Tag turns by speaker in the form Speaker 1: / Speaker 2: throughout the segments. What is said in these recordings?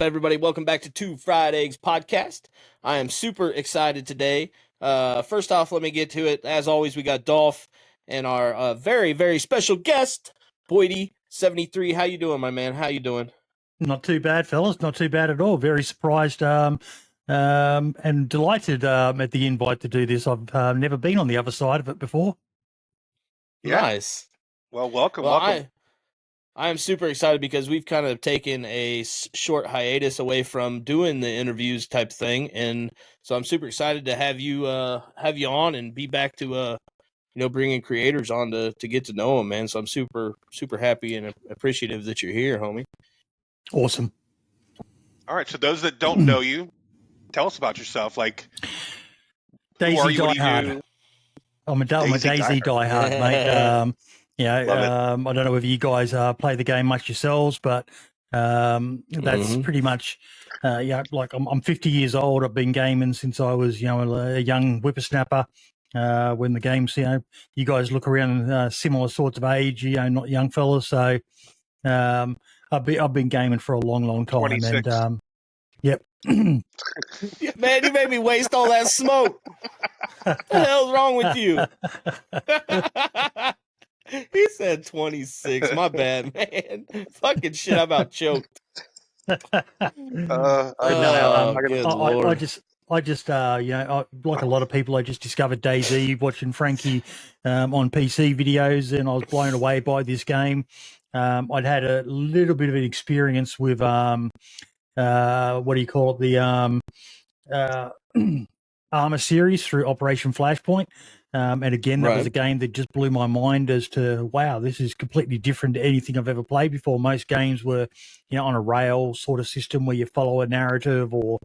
Speaker 1: everybody? Welcome back to Two Fried Eggs Podcast. I am super excited today. First off, let me get to it. As always, we got Dolph and our very, very special guest, Boydy73. How you doing, my man? How you doing?
Speaker 2: Not too bad, fellas. Not too bad at all. Very surprised and delighted at the invite to do this. I've never been on the other side of it before.
Speaker 1: Yeah. Nice.
Speaker 3: Well, welcome.
Speaker 1: I am super excited because we've kind of taken a short hiatus away from doing the interviews type thing, and so I'm super excited to have you on and be back to bringing creators on to get to know them, man. So I'm super happy and appreciative that you're here, homie.
Speaker 2: Awesome.
Speaker 3: All right, so those that don't know you, tell us about yourself. Like,
Speaker 2: DayZ diehard. I'm a DayZ diehard, mate. I don't know whether you guys play the game much yourselves, but that's pretty much, like I'm 50 years old. I've been gaming since I was, a young whippersnapper. When the games, you guys look around similar sorts of age, not young fellas. So I've been gaming for a long time.
Speaker 3: 26.
Speaker 2: And yep.
Speaker 1: Man, you made me waste all that smoke. What the hell's wrong with you? He said 26. My bad, man. Fucking shit, I'm about choked.
Speaker 2: I just like a lot of people, I just discovered DayZ watching Frankie on PC videos, and I was blown away by this game. I'd had a little bit of an experience with what do you call it, the Armor series through Operation Flashpoint. And again, that was a game that just blew my mind as to, wow, this is completely different to anything I've ever played before. Most games were, on a rail sort of system where you follow a narrative, or,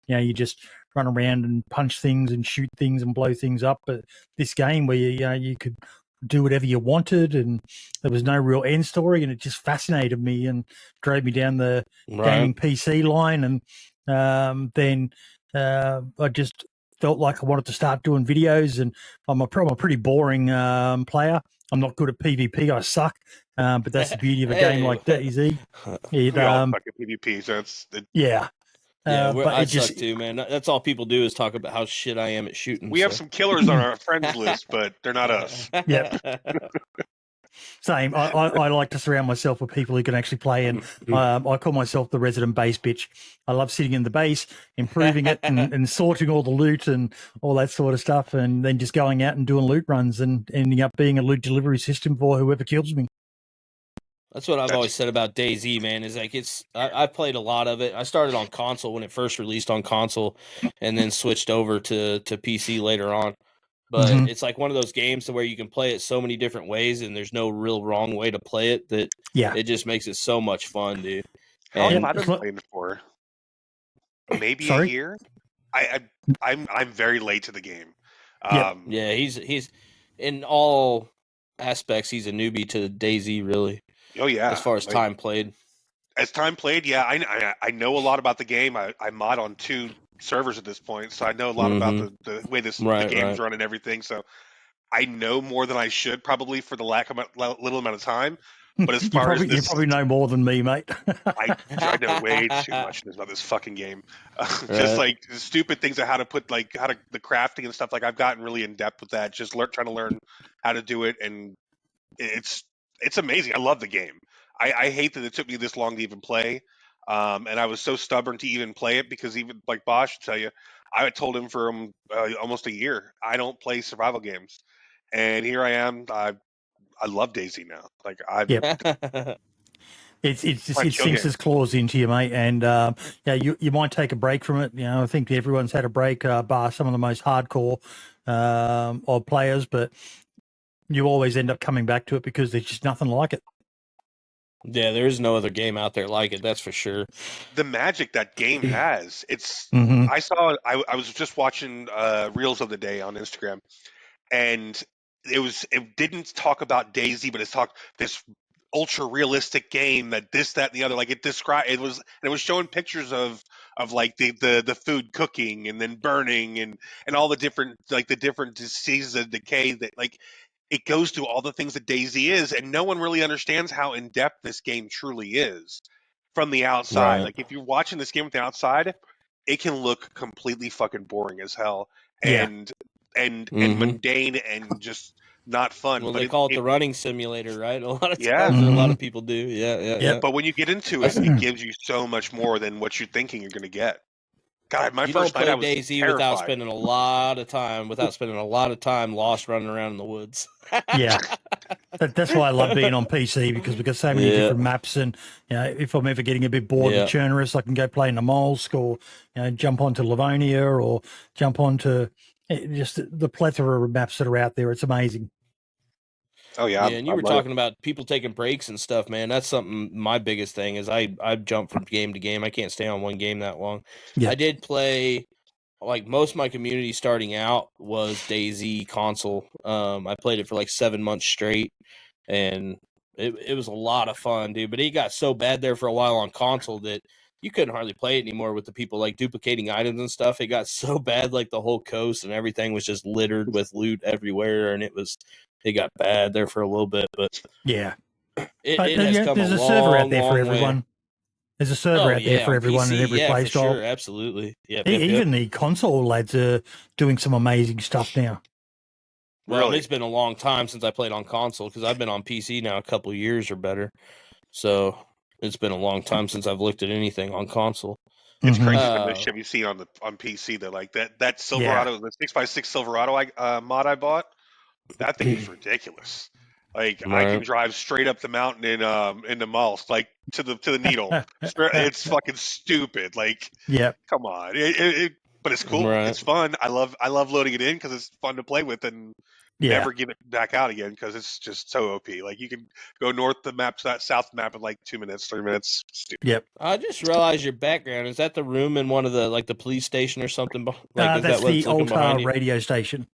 Speaker 2: you just run around and punch things and shoot things and blow things up. But this game where you could do whatever you wanted, and there was no real end story, and it just fascinated me and drove me down the gaming PC line. And then I just felt like I wanted to start doing videos, and I'm a pretty boring player. I'm not good at PvP. I suck. But that's the beauty of a game like DayZ.
Speaker 3: We all suck at PvP, so
Speaker 1: but I suck too, man. That's all people do is talk about how shit I am at shooting.
Speaker 3: We have some killers on our friends list, but they're not us.
Speaker 2: Yep. Same. I like to surround myself with people who can actually play, and I call myself the resident base bitch. I love sitting in the base, improving it, and sorting all the loot and all that sort of stuff, and then just going out and doing loot runs and ending up being a loot delivery system for whoever kills me.
Speaker 1: That's what I've always said about DayZ, man, is like I played a lot of it. I started on console when it first released on console, and then switched over to PC later on. But it's like one of those games to where you can play it so many different ways, and there's no real wrong way to play it, that it just makes it so much fun, dude.
Speaker 3: How long have I been playing for? Maybe a year? I'm very late to the game.
Speaker 1: Yeah, he's in all aspects, he's a newbie to DayZ, really.
Speaker 3: Oh yeah.
Speaker 1: As far as time played.
Speaker 3: As time played, yeah, I know a lot about the game. I mod on 2 servers at this point, so I know a lot about the way the game's run and everything. So I know more than I should, probably, for the little amount of time. But as far as
Speaker 2: you probably know more than me, mate.
Speaker 3: I know way too much about this fucking game. Just like stupid things of how to put the crafting and stuff. Like, I've gotten really in depth with that. Just trying to learn how to do it, and it's amazing. I love the game. I hate that it took me this long to even play. And I was so stubborn to even play it, because even like Bosch will tell you, I told him for almost a year, I don't play survival games. And here I am. I love DayZ now. Like,
Speaker 2: it sinks its claws into you, mate. And you might take a break from it. I think everyone's had a break, bar some of the most hardcore odd players, but you always end up coming back to it because there's just nothing like it.
Speaker 1: Yeah, there is no other game out there like it. That's for sure.
Speaker 3: The magic that game has. It's. I was just watching Reels of the Day on Instagram, and it didn't talk about DayZ, but it's talked this ultra realistic game that this, that, and the other. Like, it was showing pictures of like the food cooking and then burning and all the different diseases of decay that, like, it goes through all the things that DayZ is, and no one really understands how in depth this game truly is. from the outside.
Speaker 1: Right.
Speaker 3: Like if you're watching this game from the outside, it can look completely fucking boring as hell
Speaker 2: Yeah.
Speaker 3: and mundane and just not fun.
Speaker 1: Well,
Speaker 3: But
Speaker 1: they call it the running simulator, right? A lot of
Speaker 3: yeah.
Speaker 1: times, a lot
Speaker 2: Mhm.
Speaker 1: of people do. Yeah,
Speaker 2: Yep.
Speaker 3: But when you get into it, it gives you so much more than what you're thinking you're going to get. God, my
Speaker 1: You
Speaker 3: first
Speaker 1: don't
Speaker 3: night I
Speaker 1: play
Speaker 3: was
Speaker 1: DayZ without
Speaker 3: terrified.
Speaker 1: spending a lot of time lost running around in the woods.
Speaker 2: Yeah. That's why I love being on PC, because we've got so many
Speaker 1: Yeah.
Speaker 2: different maps, and if I'm ever getting a bit bored with Chernarus, I can go play in the Molsk, or jump onto Livonia, or jump onto just the plethora of maps that are out there. It's amazing.
Speaker 3: Oh yeah,
Speaker 1: And you were talking about people taking breaks and stuff, man. That's something. My biggest thing is I jump from game to game. I can't stay on one game that long.
Speaker 2: Yeah.
Speaker 1: I did play. Like most of my community starting out was DayZ console. I played it for like 7 months straight, and it was a lot of fun, dude. But it got so bad there for a while on console that you couldn't hardly play it anymore with the people like duplicating items and stuff. It got so bad, like the whole coast and everything was just littered with loot everywhere, and it got bad there for a little bit. But
Speaker 2: yeah,
Speaker 1: it has come
Speaker 2: there's
Speaker 1: a
Speaker 2: a server out
Speaker 1: long,
Speaker 2: there for
Speaker 1: long way.
Speaker 2: everyone. There's a server out there for
Speaker 1: on
Speaker 2: everyone
Speaker 1: PC,
Speaker 2: in every play
Speaker 1: for
Speaker 2: style.
Speaker 1: sure, absolutely. Yep,
Speaker 2: Even the console lads are doing some amazing stuff now.
Speaker 1: Well,
Speaker 3: really?
Speaker 1: it's been a long time since I played on console because I've been on PC now a couple of years or better. So it's been a long time since I've looked at anything on console.
Speaker 3: It's crazy the mischief you see on PC. They're like that Silverado, the 6x6 Silverado mod I bought. That thing is ridiculous. Like I can drive straight up the mountain in the mouse, like to the needle. It's fucking stupid. Like,
Speaker 2: yeah,
Speaker 3: come on. But it's cool.
Speaker 1: Right.
Speaker 3: It's fun. I love loading it in because it's fun to play with and never give it back out again because it's just so OP. Like you can go north the map to that south map in like 2 minutes, 3 minutes. Stupid.
Speaker 2: Yep.
Speaker 1: I just realized your background. Is that the room in one of the like the police station or something? Like is
Speaker 2: that's
Speaker 1: that what's
Speaker 2: the
Speaker 1: looking behind you?
Speaker 2: radio station.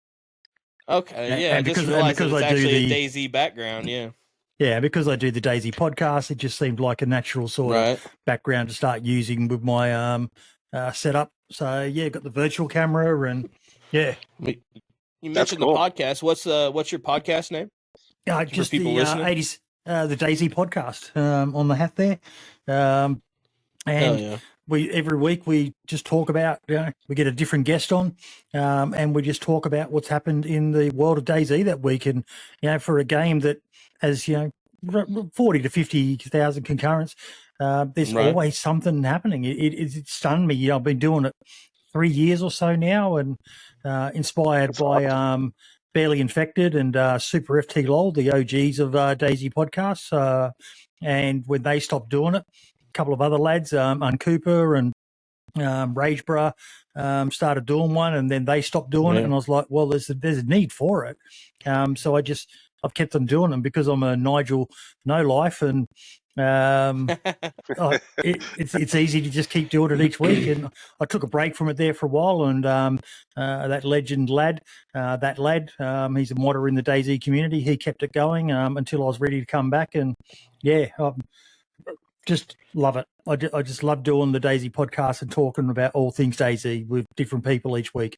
Speaker 1: Okay, yeah.
Speaker 2: And
Speaker 1: I just
Speaker 2: because
Speaker 1: realized
Speaker 2: I
Speaker 1: it's
Speaker 2: do
Speaker 1: actually
Speaker 2: the
Speaker 1: a DayZ background. Yeah.
Speaker 2: Yeah, because I do the DayZ podcast, it just seemed like a natural sort of background to start using with my setup. So yeah, got the virtual camera and yeah.
Speaker 1: You mentioned the podcast. What's your podcast name?
Speaker 2: Just
Speaker 1: for people
Speaker 2: the
Speaker 1: listening?
Speaker 2: 80s, the DayZ podcast on the hat there. And we every week we just talk about, we get a different guest on, and we just talk about what's happened in the world of DayZ that week. And for a game that has 40 to 50,000 concurrents, there's always something happening. It stunned me. I've been doing it 3 years or so now, and inspired by Barely Infected and Super FT LOL, the OGs of DayZ podcasts. And when they stopped doing it, a couple of other lads, Uncooper and Ragebra, started doing one, and then they stopped doing it. And I was like, well, there's a need for it. So I've kept on doing them because I'm a Nigel No Life, and it's easy to just keep doing it each week. And I took a break from it there for a while, and that legend lad, he's a modder in the DayZ community. He kept it going until I was ready to come back, and just love it. I just love doing the DayZ podcast and talking about all things DayZ with different people each week.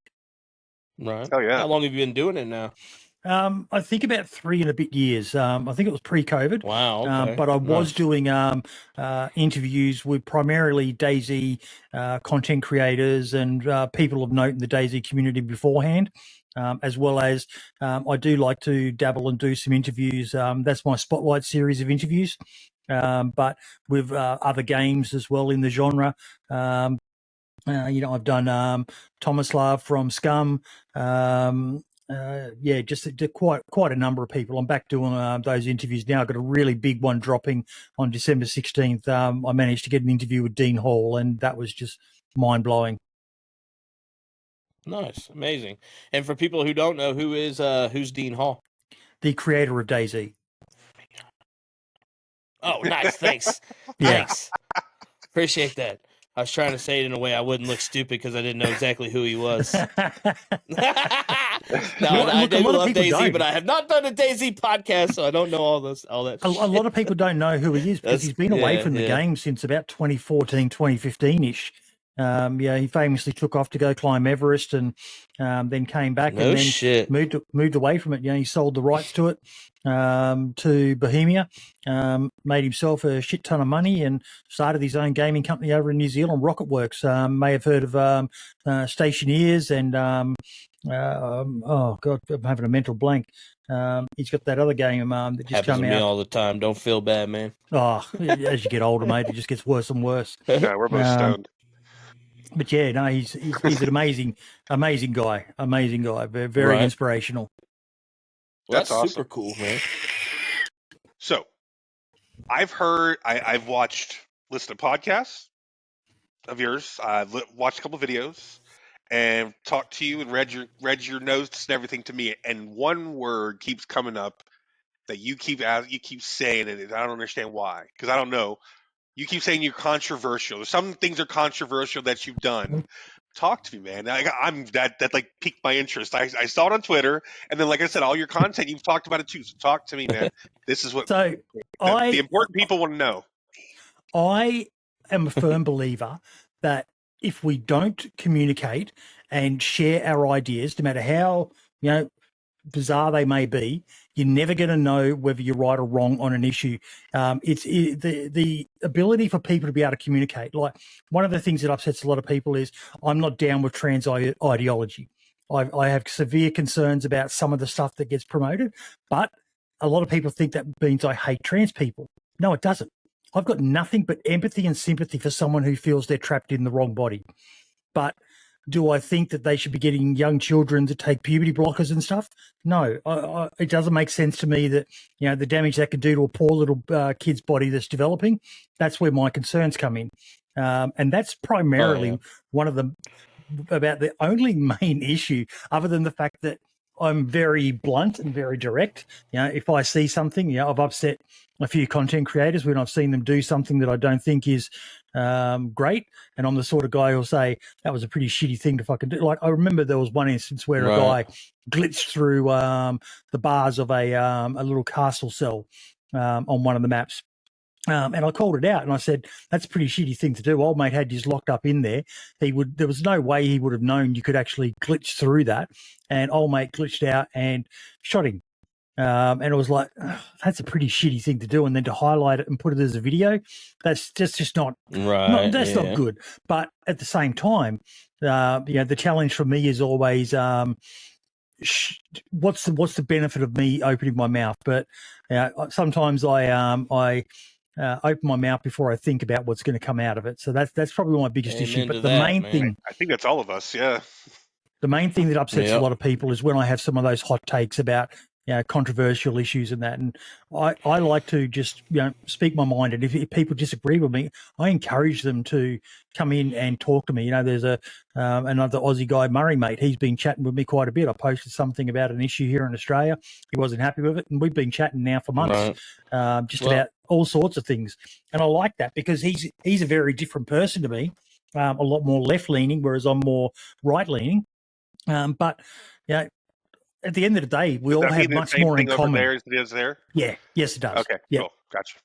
Speaker 1: Right.
Speaker 3: Oh yeah.
Speaker 1: How long have you been doing it now?
Speaker 2: I think about 3 and a bit years. I think it was pre-COVID.
Speaker 1: Wow. Okay.
Speaker 2: But I was doing interviews with primarily DayZ content creators and people of note in the DayZ community beforehand, as well as I do like to dabble and do some interviews. That's my Spotlight series of interviews, but with other games as well in the genre. I've done Tomislav from Scum. Just quite a number of people. I'm back doing those interviews now. I've got a really big one dropping on December 16th. I managed to get an interview with Dean Hall, and that was just mind-blowing.
Speaker 1: Nice. Amazing. And for people who don't know, who's Dean Hall?
Speaker 2: The creator of DayZ.
Speaker 1: Oh, nice. Thanks. Thanks. Appreciate that. I was trying to say it in a way I wouldn't look stupid because I didn't know exactly who he was. I do love DayZ, but I have not done a DayZ podcast, so I don't know all that.
Speaker 2: A lot of people don't know who he is because he's been away from the game since about 2014, 2015-ish. He famously took off to go climb Everest and then came back and then moved away from it. He sold the rights to it to Bohemia, made himself a shit ton of money and started his own gaming company over in New Zealand, Rocketworks. May have heard of Stationeers and oh God, I'm having a mental blank. He's got that other game that just
Speaker 1: happens
Speaker 2: come
Speaker 1: to
Speaker 2: out.
Speaker 1: me all the time. Don't feel bad, man.
Speaker 2: Oh, as you get older, mate, it just gets worse and worse.
Speaker 3: Yeah, we're both stoned.
Speaker 2: But yeah, no, he's an amazing guy. Amazing guy. Very inspirational.
Speaker 1: Well, that's
Speaker 3: awesome.
Speaker 1: super cool, man.
Speaker 3: So, I've listened to podcasts of yours. I've watched a couple of videos and talked to you and read your notes and everything to me. And one word keeps coming up that you keep saying it. I don't understand why, because I don't know. You keep saying you're controversial. Some things are controversial that you've done. Talk to me, man. That like piqued my interest. I saw it on Twitter, and then like I said, all your content you've talked about it too. So talk to me, man. This is what the important people want to know.
Speaker 2: I am a firm believer that if we don't communicate and share our ideas, no matter how bizarre they may be, you're never going to know whether you're right or wrong on an issue. The ability for people to be able to communicate. Like one of the things that upsets a lot of people is I'm not down with trans ideology. I have severe concerns about some of the stuff that gets promoted, but a lot of people think that means I hate trans people. No, it doesn't. I've got nothing but empathy and sympathy for someone who feels they're trapped in the wrong body. But do I think that they should be getting young children to take puberty blockers and stuff? No, it doesn't make sense to me that, the damage that can do to a poor little kid's body that's developing. That's where my concerns come in. And that's primarily one of about the only main issue, other than the fact that I'm very blunt and very direct. If I see something, I've upset a few content creators when I've seen them do something that I don't think is great. And I'm the sort of guy who'll say, that was a pretty shitty thing to fucking do. Like, I remember there was one instance where a guy glitched through the bars of a little castle cell on one of the maps. And I called it out and I said, that's a pretty shitty thing to do. Old mate had just locked up in there. There was no way he would have known you could actually glitch through that. And old mate glitched out and shot him. And it was like, that's a pretty shitty thing to do. And then to highlight it and put it as a video, that's just not, not good. But at the same time, the challenge for me is always, what's the benefit of me opening my mouth? But sometimes I open my mouth before I think about what's going to come out of it. So that's probably my biggest issue. But the main thing,
Speaker 3: I think that's all of us. Yeah.
Speaker 2: The main thing that upsets a lot of people is when I have some of those hot takes about controversial issues and that. And I like to just speak my mind. And if people disagree with me, I encourage them to come in and talk to me. There's another Aussie guy, Murray, mate. He's been chatting with me quite a bit. I posted something about an issue here in Australia. He wasn't happy with it, and we've been chatting now for months, about all sorts of things. And I like that because he's a very different person to me, a lot more left leaning, whereas I'm more right leaning. But at the end of the day, we all have much more in common.
Speaker 3: There as it is there?
Speaker 2: Yeah. Yes, it does.
Speaker 3: Okay.
Speaker 2: Yeah.
Speaker 3: Cool. Gotcha.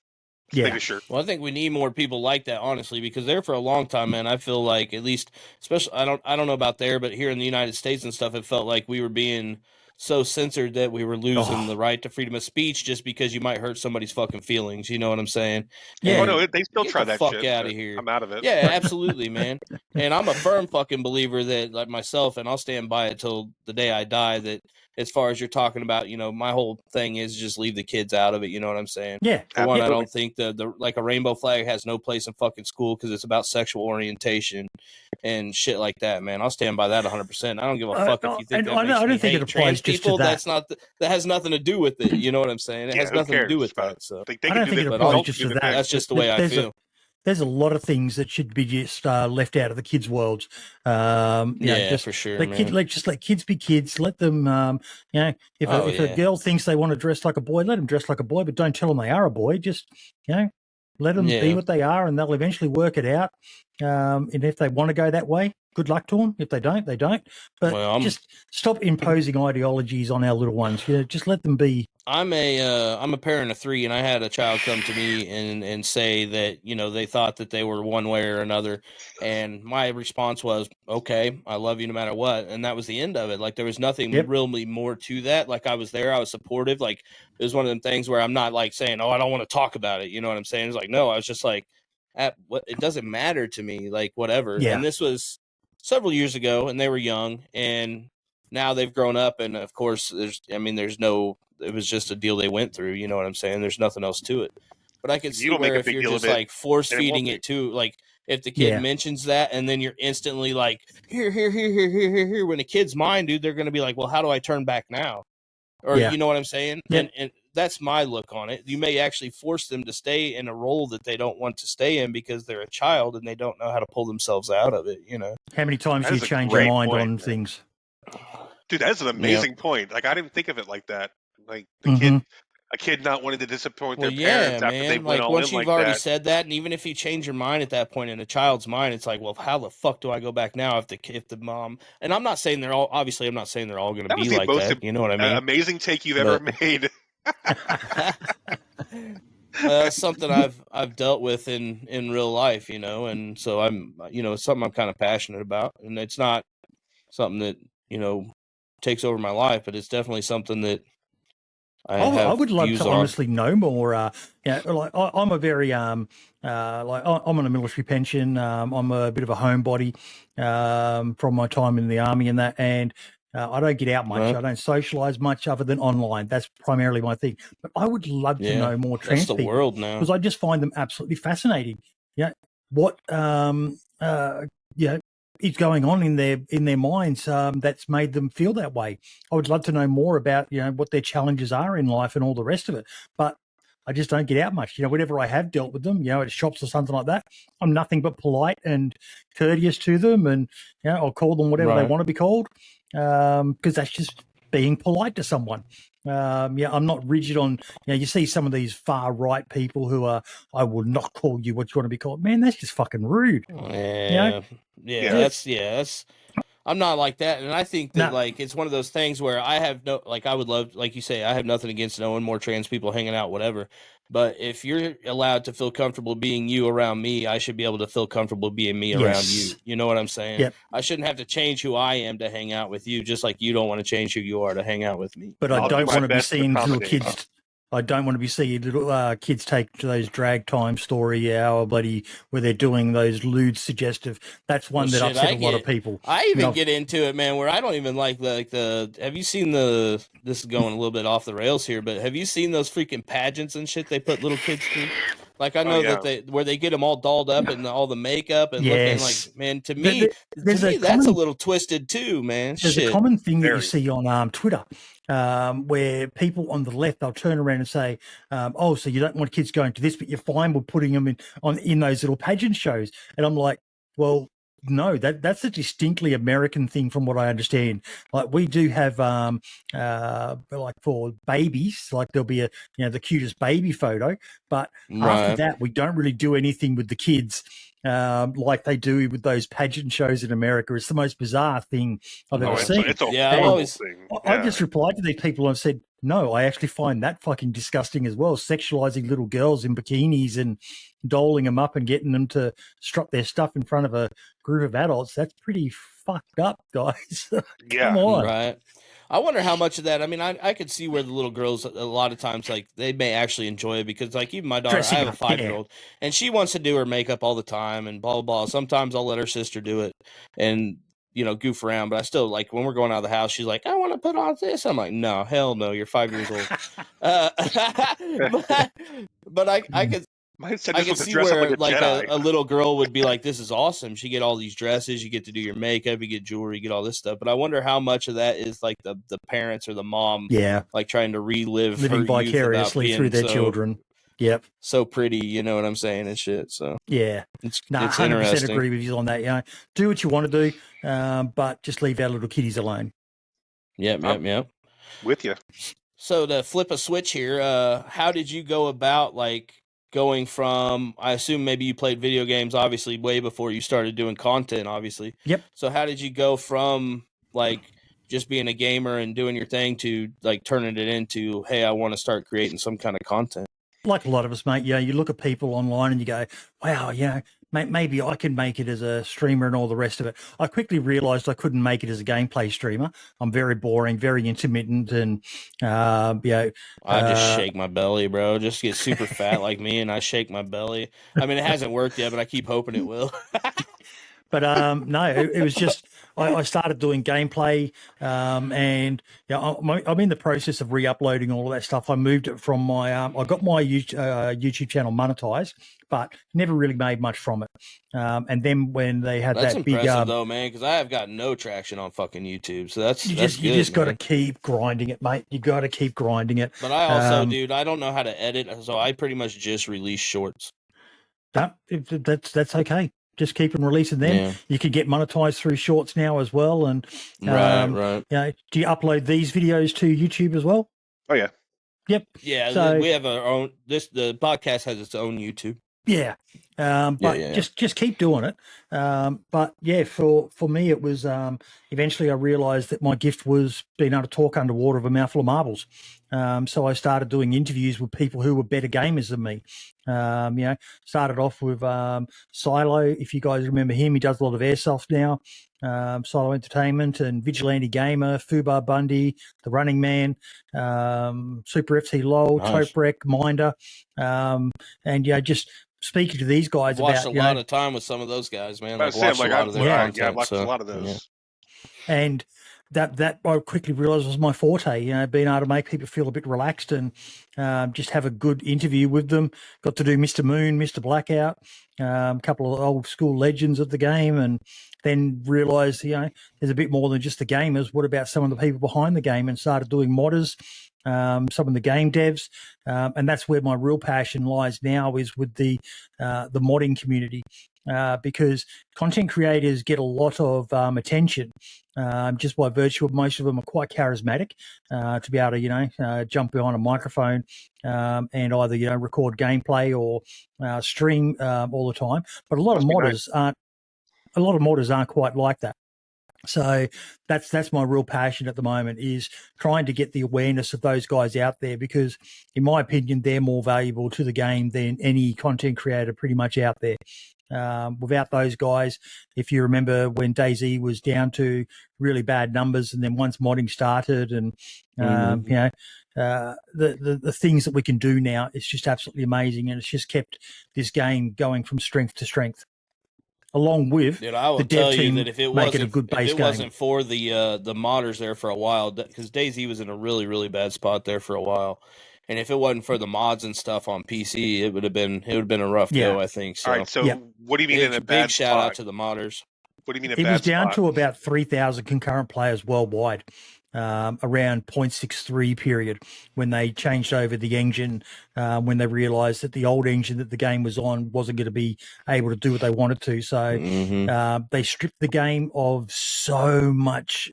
Speaker 3: Sure.
Speaker 1: Well, I think we need more people like that, honestly, because there for a long time, man, I feel like, at least, especially, I don't know about there, but here in the United States and stuff, it felt like we were being so censored that we were losing the right to freedom of speech just because you might hurt somebody's fucking feelings. You know what I'm saying?
Speaker 2: Yeah.
Speaker 3: No, they still try that
Speaker 1: fuck
Speaker 3: shit.
Speaker 1: Out of here.
Speaker 3: I'm out of it.
Speaker 1: Yeah, absolutely, man. And I'm a firm fucking believer that, like myself, and I'll stand by it till the day I die, that as far as you're talking about, my whole thing is just leave the kids out of it. You know what I'm saying?
Speaker 2: Yeah.
Speaker 1: For one, I don't think the like a rainbow flag has no place in fucking school because it's about sexual orientation and shit like that, man. I'll stand by that 100%. I don't give a fuck if you think that makes me hate trans people. That has nothing to do with it. You know what I'm saying? It has nothing to do with that. So
Speaker 2: I don't think it applies just to that.
Speaker 1: That's just the way I feel.
Speaker 2: There's a lot of things that should be just left out of the kids' worlds.
Speaker 1: Just for sure.
Speaker 2: Just let kids be kids. Let them, if a girl thinks they want to dress like a boy, let them dress like a boy, but don't tell them they are a boy. Just, let them be what they are, and they'll eventually work it out. And if they want to go that way, good luck to them. If they don't, they don't. But just stop imposing ideologies on our little ones. Just let them be.
Speaker 1: I'm a parent of 3, and I had a child come to me and say that, they thought that they were one way or another. And my response was, okay, I love you no matter what. And that was the end of it. Like, there was nothing really more to that. Like, I was there, I was supportive. Like, it was one of them things where I'm not like saying, oh, I don't want to talk about it. You know what I'm saying? It's like, no, I was just like, it doesn't matter to me, like, whatever.
Speaker 2: Yeah.
Speaker 1: And this was several years ago, and they were young, and now they've grown up. And of course, it was just a deal they went through. You know what I'm saying? There's nothing else to it. But I could see where if you're just like force feeding it to, like, if the kid mentions that, and then you're instantly like, here. When a kid's mind, dude, they're going to be like, well, how do I turn back now? Or you know what I'm saying? Yeah. And that's my look on it. You may actually force them to stay in a role that they don't want to stay in because they're a child and they don't know how to pull themselves out of it.
Speaker 2: How many times do you change your mind on things?
Speaker 3: Dude, that's an amazing point. Like, I didn't think of it like that. Like, a kid not wanting to disappoint their parents after they went all in like that.
Speaker 1: Once you've already said that, and even if you change your mind at that point in a child's mind, it's like, well, how the fuck do I go back now if the mom? And I'm not saying they're all going to be like that. You know what I mean?
Speaker 3: Amazing take you've ever made.
Speaker 1: Something I've dealt with in real life, and so I'm, it's something I'm kind of passionate about, and it's not something that takes over my life, but it's definitely something that I
Speaker 2: would love to honestly know more. Like I'm a very like I'm on a military pension. I'm a bit of a homebody from my time in the army and that, and I don't get out much. Right. I don't socialize much other than online. That's primarily my thing. But I would love to know more trans people. That's the world now, because I just find them absolutely fascinating. What is going on in their minds that's made them feel that way. I would love to know more about what their challenges are in life and all the rest of it. But I just don't get out much. Whenever I have dealt with them, at shops or something like that, I'm nothing but polite and courteous to them, and I'll call them whatever they want to be called, because that's just being polite to someone. I'm not rigid on. You see some of these far right people who are, I will not call you what you want to be called. Man, that's just fucking rude.
Speaker 1: That's. I'm not like that, and I think that like it's one of those things where I have no, like, I would love, like you say, I have nothing against knowing more trans people hanging out, whatever. But if you're allowed to feel comfortable being you around me, I should be able to feel comfortable being me around you. You know what I'm saying?
Speaker 2: Yep.
Speaker 1: I shouldn't have to change who I am to hang out with you, just like you don't want to change who you are to hang out with me.
Speaker 2: But I don't want to be seeing little kids. I don't want to be seeing little kids take to those drag time story hour bloody where they're doing those lewd suggestive. That's one that upset a lot of people.
Speaker 1: I even get into it, man, where I don't even like the have you seen this is going a little bit off the rails here, but have you seen those freaking pageants and shit they put little kids through? Like, I know that where they get them all dolled up and all the makeup and looking like, man, to me, that's a little twisted too, man.
Speaker 2: There's a common thing that you see on Twitter. Where people on the left, they'll turn around and say, "Oh, so you don't want kids going to this, but you're fine with putting them in those little pageant shows." And I'm like, "Well, no, that's a distinctly American thing, from what I understand. Like, we do have, like for babies, like there'll be the cutest baby photo, but after that, we don't really do anything with the kids." Like they do with those pageant shows in America. It's the most bizarre thing I've ever seen.
Speaker 3: It's a horrible thing.
Speaker 2: I just replied to these people and said, no, I actually find that fucking disgusting as well. Sexualizing little girls in bikinis and doling them up and getting them to strut their stuff in front of a group of adults. That's pretty fucked up, guys. Come on.
Speaker 1: Right. I wonder how much of that. I mean, I could see where the little girls, a lot of times, like, they may actually enjoy it, because, like, even my daughter, I have a 5-year-old, and she wants to do her makeup all the time and blah, blah, blah. Sometimes I'll let her sister do it and, goof around, but I still, like, when we're going out of the house, she's like, I want to put on this. I'm like, no, hell no, you're 5 years old. But I could. I can see where like a little girl would be like, this is awesome. She get all these dresses, you get to do your makeup, you get jewelry, you get all this stuff. But I wonder how much of that is like the parents or the mom, like trying to relive
Speaker 2: living vicariously through their children. Yep.
Speaker 1: So pretty, you know what I'm saying, and shit. So
Speaker 2: yeah,
Speaker 1: it's
Speaker 2: 100% agree with you on that. Do what you want to do, but just leave our little kiddies alone.
Speaker 1: Yep.
Speaker 3: With you.
Speaker 1: So to flip a switch here, how did you go about, like, going from, I assume maybe you played video games obviously way before you started doing content, obviously.
Speaker 2: Yep.
Speaker 1: So how did you go from like just being a gamer and doing your thing to like turning it into, hey, I want to start creating some kind of content?
Speaker 2: Like a lot of us, mate, you look at people online and you go, wow, maybe I can make it as a streamer and all the rest of it. I quickly realized I couldn't make it as a gameplay streamer. I'm very boring, very intermittent, and
Speaker 1: I just shake my belly, bro. Just get super fat like me, and I shake my belly. I mean, it hasn't worked yet, but I keep hoping it will.
Speaker 2: But no, it was just I started doing gameplay, and I'm in the process of re-uploading all of that stuff. I moved it from my I got my YouTube channel monetized, but never really made much from it. And then when they had
Speaker 1: That's
Speaker 2: that big,
Speaker 1: impressive though, man, because I have got no traction on fucking YouTube. So that's
Speaker 2: you
Speaker 1: good,
Speaker 2: just got to
Speaker 1: man.
Speaker 2: keep grinding it, mate. You got to keep grinding it.
Speaker 1: But I also, dude, I don't know how to edit, so I pretty much just release shorts.
Speaker 2: That's okay. Just keep on releasing them.
Speaker 1: Yeah.
Speaker 2: You can get monetized through shorts now as well. And
Speaker 1: right.
Speaker 2: Do you upload these videos to YouTube as well?
Speaker 3: Oh yeah.
Speaker 2: Yep.
Speaker 1: Yeah.
Speaker 2: So,
Speaker 1: we have our own. The podcast has its own YouTube.
Speaker 2: Yeah. But just keep doing it. But yeah, for me, it was eventually I realized that my gift was being able to talk underwater with a mouthful of marbles. So I started doing interviews with people who were better gamers than me. Started off with Silo. If you guys remember him, he does a lot of airsoft now. Silo Entertainment and Vigilante Gamer, Fubar Bundy, The Running Man, Super FC LOL,
Speaker 1: Nice.
Speaker 2: Toprek, Minder, and just speaking to these guys
Speaker 1: I've watched a lot of time with some of those guys, man.
Speaker 3: I've watched a lot of their content.
Speaker 1: Yeah,
Speaker 3: I've watched a lot of those.
Speaker 2: Yeah. And that I quickly realized was my forte, being able to make people feel a bit relaxed and just have a good interview with them. Got to do Mr. Moon, Mr. Blackout, a couple of old school legends of the game, and then realized, there's a bit more than just the gamers. What about some of the people behind the game? And started doing modders, some of the game devs, and that's where my real passion lies now, is with the modding community, because content creators get a lot of attention just by virtue of most of them are quite charismatic to be able to jump behind a microphone and either record gameplay or stream all the time. But a lot of modders aren't quite like that. So that's my real passion at the moment, is trying to get the awareness of those guys out there, because in my opinion, they're more valuable to the game than any content creator pretty much out there. Without those guys, if you remember when DayZ was down to really bad numbers, and then once modding started and, the things that we can do now, it's just absolutely amazing. And it's just kept this game going from strength to strength. Along with the dev team, that if it
Speaker 1: wasn't for the modders there for a while, because DayZ was in a really, really bad spot there for a while, and if it wasn't for the mods and stuff on PC, it would have been a rough go, I think. So,
Speaker 3: all right. So what do you mean in a bad spot?
Speaker 1: Big shout out to the modders.
Speaker 3: What do you mean?
Speaker 2: It was down to about 3,000 concurrent players worldwide. Around 0.63 period, when they changed over the engine, when they realized that the old engine that the game was on wasn't going to be able to do what they wanted to. So they stripped the game of so much.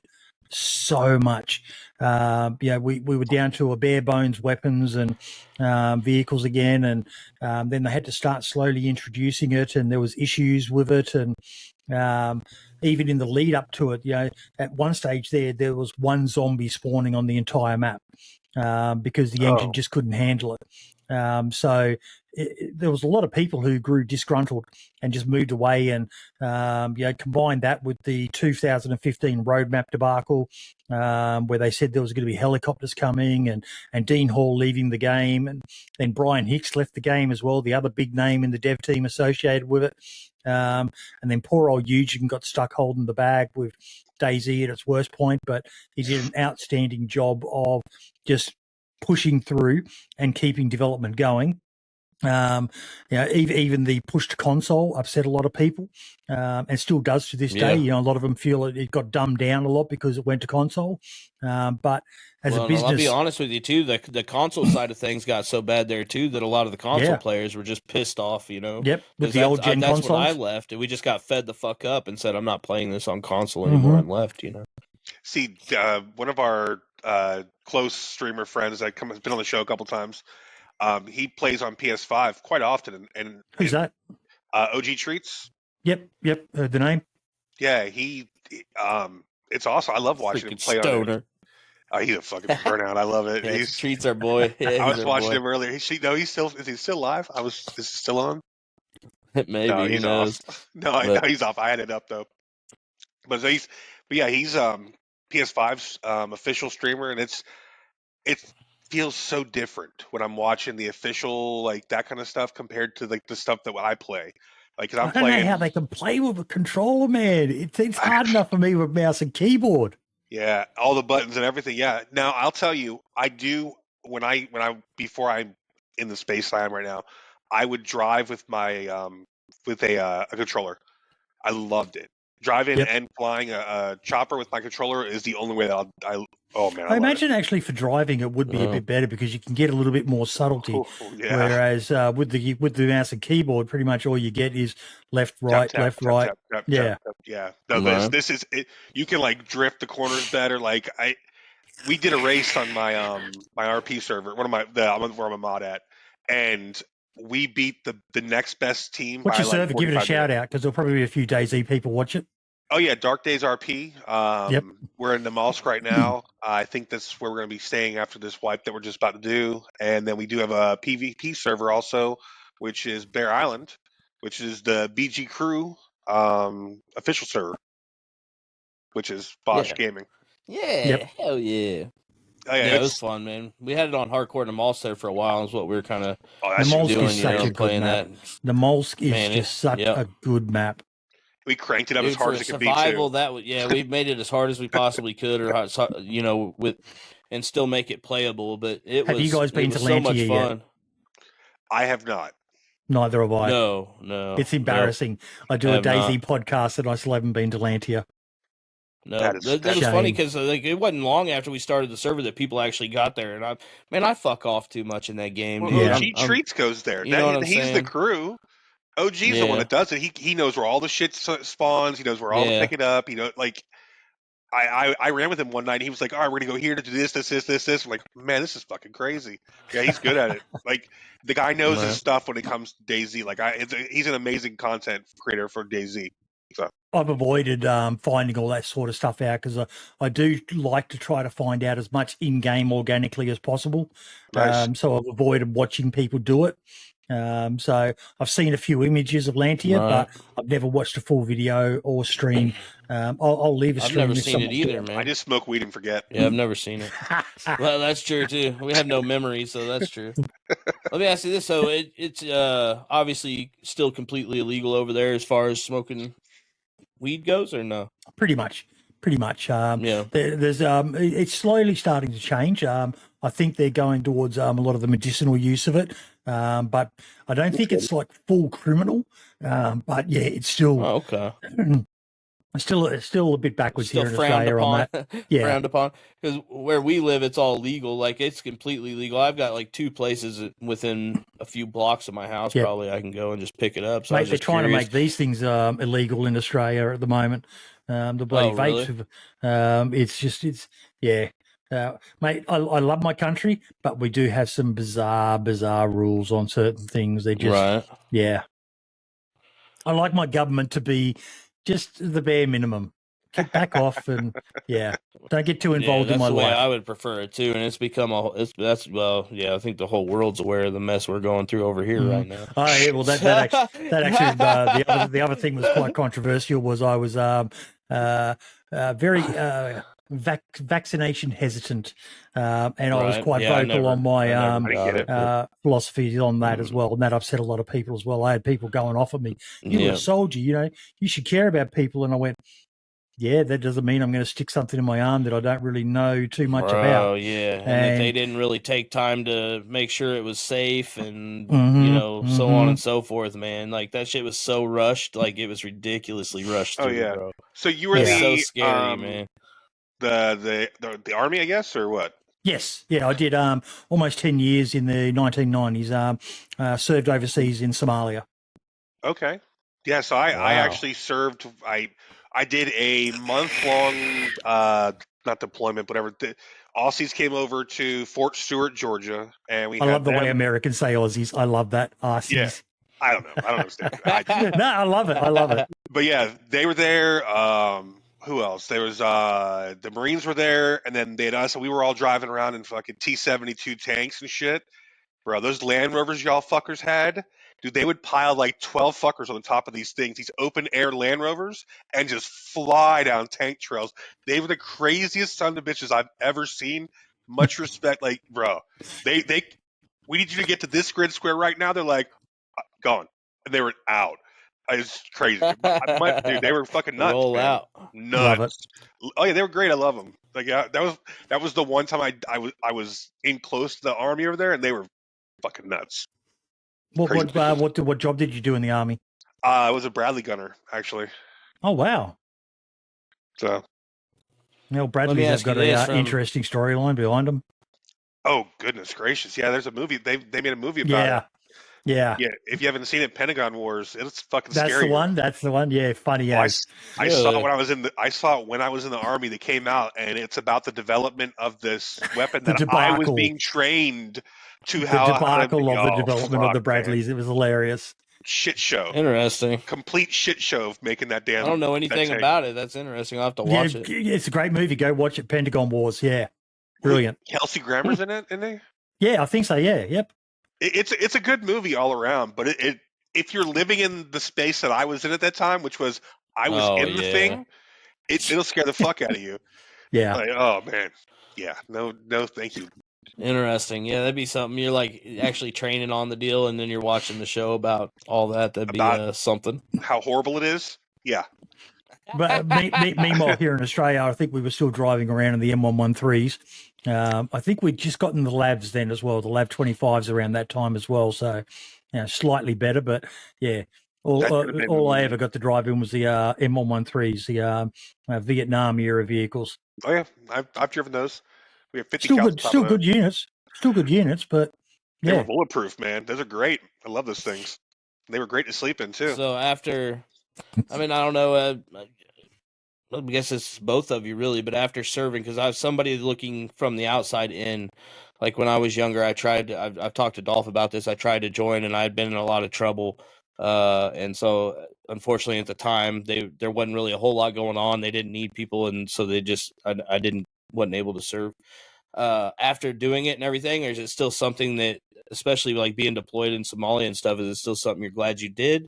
Speaker 2: We were down to a bare bones weapons and vehicles again, and then they had to start slowly introducing it, and there was issues with it, and even in the lead up to it, at one stage there was one zombie spawning on the entire map because the engine just couldn't handle it. So there was a lot of people who grew disgruntled and just moved away, and combined that with the 2015 roadmap debacle, where they said there was going to be helicopters coming, and Dean Hall leaving the game, and then Brian Hicks left the game as well, the other big name in the dev team associated with it. And then poor old Eugene got stuck holding the bag with DayZ at its worst point, but he did an outstanding job of just pushing through and keeping development going. Even the push to console upset a lot of people, and still does to this day. A lot of them feel it got dumbed down a lot because it went to console. But as a business,
Speaker 1: I'll be honest with you too, the console side of things got so bad there too that a lot of the console players were just pissed off.
Speaker 2: Yep, with the old gen consoles.
Speaker 1: That's when I left, and we just got fed the fuck up and said, "I'm not playing this on console anymore," and left.
Speaker 3: See, one of our close streamer friends that has been on the show a couple times. He plays on PS5 quite often, and
Speaker 2: Who's that?
Speaker 3: OG Treats.
Speaker 2: Yep. Heard the name.
Speaker 3: Yeah, it's awesome. I love watching him
Speaker 1: Freaking
Speaker 3: play on it.
Speaker 1: stoner.
Speaker 3: He's a fucking burnout. I love it.
Speaker 1: Yeah, Treats our boy. Yeah,
Speaker 3: I was watching him earlier. Is he still live? Is he still on?
Speaker 1: Maybe,
Speaker 3: No,
Speaker 1: who
Speaker 3: he's
Speaker 1: knows?
Speaker 3: off. No, he's off. I had it up though. But he's PS5's official streamer, and it feels so different when I'm watching the official like that kind of stuff compared to like the stuff that I play. Like, 'cause I'm
Speaker 2: I don't
Speaker 3: playing.
Speaker 2: know how they can play with a controller, man. It's hard enough for me with mouse and keyboard.
Speaker 3: Yeah, all the buttons and everything. Yeah. Now I'll tell you, I do before I'm in the space I am right now, I would drive with my with a controller. I loved it. Driving
Speaker 2: Yep.
Speaker 3: and flying a chopper with my controller is the only way that oh man,
Speaker 2: I imagine actually for driving it would be a bit better because you can get a little bit more subtlety.
Speaker 3: Oh, yeah.
Speaker 2: Whereas with the mouse and keyboard, pretty much all you get is left, right,
Speaker 3: Tap,
Speaker 2: left,
Speaker 3: tap,
Speaker 2: right.
Speaker 3: tap, tap,
Speaker 2: Yeah.
Speaker 3: tap, tap. Yeah. No, this is it. You can like drift the corners better. Like we did a race on my my RP server, where I'm a mod at, and we beat the next best team.
Speaker 2: What's
Speaker 3: by
Speaker 2: your
Speaker 3: like
Speaker 2: server? Give it a
Speaker 3: 45
Speaker 2: shout
Speaker 3: minutes.
Speaker 2: out because there'll probably be a few DayZ people watch it.
Speaker 3: Oh yeah, Dark Days RP.
Speaker 2: Yep.
Speaker 3: We're in the Mollusk right now. I think that's where we're going to be staying after this wipe that we're just about to do, and then we do have a PvP server also, which is Bear Island, which is the BG Crew official server, which is Bosch Gaming.
Speaker 1: Yeah,
Speaker 2: Yep.
Speaker 1: hell yeah.
Speaker 3: Oh,
Speaker 1: yeah, it was fun, man. We had it on hardcore in the Mollusk for a while. Is what we were kind of
Speaker 2: the Mollusk
Speaker 1: doing,
Speaker 2: is such a good map. The Mollusk is just such a good map.
Speaker 3: We cranked it up
Speaker 1: Dude,
Speaker 3: as hard
Speaker 1: for
Speaker 3: as it could be
Speaker 1: survival,
Speaker 3: too.
Speaker 1: we made it as hard as we possibly could, or and still make it playable. But
Speaker 2: have you guys been to
Speaker 1: so much
Speaker 2: Lantia
Speaker 1: fun.
Speaker 2: Yet?
Speaker 3: I have not.
Speaker 2: Neither have I.
Speaker 1: No.
Speaker 2: It's embarrassing. I do a DayZ podcast and I still haven't been to Lantia.
Speaker 1: No, that was funny because like it wasn't long after we started the server that people actually got there, and I fuck off too much in that game.
Speaker 3: Well, OG Treats goes there.
Speaker 1: You know what I'm
Speaker 3: he's
Speaker 1: saying?
Speaker 3: the crew. OG's the one that does it. He knows where all the shit spawns. He knows where all to pick it up. You know, like I ran with him one night. And he was like, "All right, we're gonna go here to do this." I'm like, man, this is fucking crazy. Yeah, he's good at it. Like the guy knows his stuff when it comes to DayZ. Like he's an amazing content creator for DayZ. So.
Speaker 2: I've avoided finding all that sort of stuff out because I do like to try to find out as much in-game organically as possible.
Speaker 3: Nice.
Speaker 2: So I've avoided watching people do it. So I've seen a few images of Lantia, but I've never watched a full video or stream. I'll leave a stream.
Speaker 1: I've never seen it either, man.
Speaker 3: I just smoke weed and forget.
Speaker 1: Yeah, I've never seen it. Well, that's true too. We have no memory, so that's true. Let me ask you this: so it's obviously still completely illegal over there as far as smoking weed goes, or no?
Speaker 2: Pretty much.
Speaker 1: Yeah.
Speaker 2: There's it's slowly starting to change. I think they're going towards a lot of the medicinal use of it, but I don't think it's like full criminal. But yeah, it's still
Speaker 1: okay.
Speaker 2: Still a bit backwards
Speaker 1: still
Speaker 2: here in Australia on that. Yeah,
Speaker 1: frowned upon because where we live, it's all legal. Like it's completely legal. I've got like 2 places within a few blocks of my house. Yep. Probably I can go and just pick it up. So
Speaker 2: mate, they're trying to make these things illegal in Australia at the moment. The bloody vapes.
Speaker 1: Really?
Speaker 2: Mate, I love my country, but we do have some bizarre rules on certain things. They just I like my government to be just the bare minimum. Get back off and don't get too involved in my life.
Speaker 1: That's the way I would prefer it too, and it's become I think the whole world's aware of the mess we're going through over here right now.
Speaker 2: Oh yeah, well that actually the other thing was quite controversial. Was I was very vaccination hesitant, and I was quite vocal on my philosophy on that as well, and that upset a lot of people as well. I had people going off at me. You're a soldier, you should care about people, and I went, yeah, that doesn't mean I'm going to stick something in my arm that I don't really know too much about.
Speaker 1: Oh, yeah. And if they didn't really take time to make sure it was safe and, so on and so forth, man. Like, that shit was so rushed. Like, it was ridiculously rushed through, bro.
Speaker 3: So you were
Speaker 1: so scary, man.
Speaker 3: The Army, I guess, or what?
Speaker 2: Yes. Yeah, I did almost 10 years in the 1990s. Served overseas in Somalia.
Speaker 3: Okay. Yeah, so I actually served... I did a month-long, not deployment, whatever, Aussies came over to Fort Stewart, Georgia, and we
Speaker 2: I
Speaker 3: had
Speaker 2: love the way
Speaker 3: them.
Speaker 2: Americans say Aussies. I love that. Aussies.
Speaker 3: Yeah, I don't know. I don't understand. I just,
Speaker 2: No, I love it. I love it.
Speaker 3: but yeah, they were there. Who else? There was the Marines were there, and then they had us, and we were all driving around in fucking T-72 tanks and shit. Bro, those Land Rovers y'all fuckers had, dude, they would pile like 12 fuckers on the top of these things, these open air Land Rovers, and just fly down tank trails. They were the craziest son of bitches I've ever seen. Much respect, like, bro, they we need you to get to this grid square right now. They're like, gone, and they were out. It's crazy, dude. They were fucking nuts,
Speaker 1: Roll
Speaker 3: man.
Speaker 1: out.
Speaker 2: Love it.
Speaker 3: Nuts. Oh yeah, they were great. I love them. Like, yeah, that was the one time I was in close to the army over there, and they were fucking nuts.
Speaker 2: What job did you do in the army?
Speaker 3: I was a Bradley gunner, actually.
Speaker 2: Oh wow!
Speaker 3: So,
Speaker 2: Bradleys have got an interesting storyline behind them.
Speaker 3: oh goodness gracious, yeah. There's a movie. They made a movie about it.
Speaker 2: Yeah.
Speaker 3: If you haven't seen it, Pentagon Wars, it's fucking
Speaker 2: That's
Speaker 3: scary.
Speaker 2: That's the one. Yeah, funny.
Speaker 3: I saw it when I was in the army that came out, and it's about the development of this weapon that I was being trained to.
Speaker 2: The debacle of the development of the Bradleys. Man. It was hilarious.
Speaker 3: Shit show.
Speaker 1: Interesting.
Speaker 3: Complete shit show of making that damn.
Speaker 1: I don't know anything about it. That's interesting. I'll have to watch it.
Speaker 2: It's a great movie. Go watch it. Pentagon Wars. Yeah. Brilliant.
Speaker 3: Kelsey Grammer's in it, isn't he?
Speaker 2: Yeah, I think so. Yeah. Yep.
Speaker 3: It's a good movie all around, but if you're living in the space that I was in at that time, which was I was in the thing, it'll scare the fuck out of you.
Speaker 2: Yeah.
Speaker 3: Like, oh man. Yeah. No, thank you.
Speaker 1: Interesting. Yeah, that'd be something. You're like actually training on the deal, and then you're watching the show about all that. That'd be something.
Speaker 3: How horrible it is. Yeah.
Speaker 2: But meanwhile, here in Australia, I think we were still driving around in the M113s. I think we'd just gotten the labs then as well, the Lab 25s around that time as well. So, slightly better, but yeah. All I ever got to drive in was the M113s, the Vietnam era vehicles.
Speaker 3: Oh yeah, I've driven those. We have 50
Speaker 2: still good units, but
Speaker 3: they were bulletproof, man. Those are great. I love those things. They were great to sleep in too.
Speaker 1: So after, I don't know. I guess it's both of you really, but after serving, because I was somebody looking from the outside in. Like when I was younger, I've talked to Dolph about this. I tried to join, and I had been in a lot of trouble. And so, unfortunately, at the time, there wasn't really a whole lot going on. They didn't need people, and so I wasn't able to serve. After doing it and everything, or is it still something that, especially like being deployed in Somalia and stuff, is it still something you're glad you did?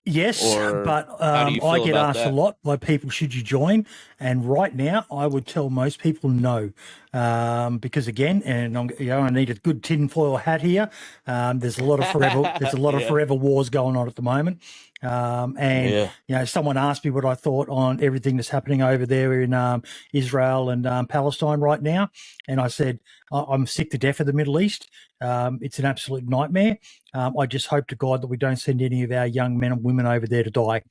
Speaker 2: Yes, but I get asked a lot by people, should you join? And right now, I would tell most people no, because again, and I need a good tinfoil hat here. There's a lot of forever wars going on at the moment. Someone asked me what I thought on everything that's happening over there in Israel and Palestine right now, and I said I'm sick to death of the Middle East. It's an absolute nightmare. I just hope to God that we don't send any of our young men and women over there to die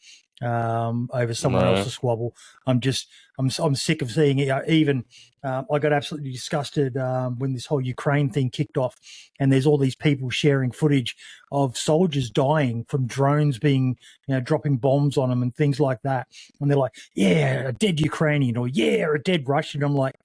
Speaker 2: over someone else's squabble. I'm sick of seeing it. Even I got absolutely disgusted when this whole Ukraine thing kicked off, and there's all these people sharing footage of soldiers dying from drones being, dropping bombs on them and things like that. And they're like, yeah, a dead Ukrainian, or yeah, a dead Russian. I'm like,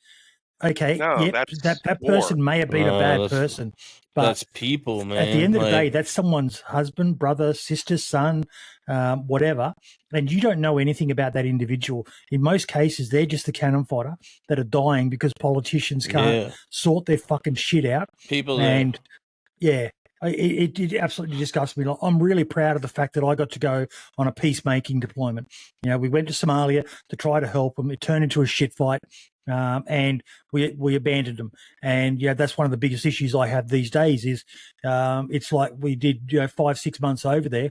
Speaker 2: okay, that person may have been a bad person, but
Speaker 1: that's people, man.
Speaker 2: At the end of the day, that's someone's husband, brother, sister, son, whatever, and you don't know anything about that individual. In most cases, they're just the cannon fodder that are dying because politicians can't sort their fucking shit out.
Speaker 1: People,
Speaker 2: and it absolutely disgusts me. I'm really proud of the fact that I got to go on a peacemaking deployment. We went to Somalia to try to help them. It turned into a shit fight. And we abandoned them, and that's one of the biggest issues I have these days. Is it's like we did 5-6 months over there,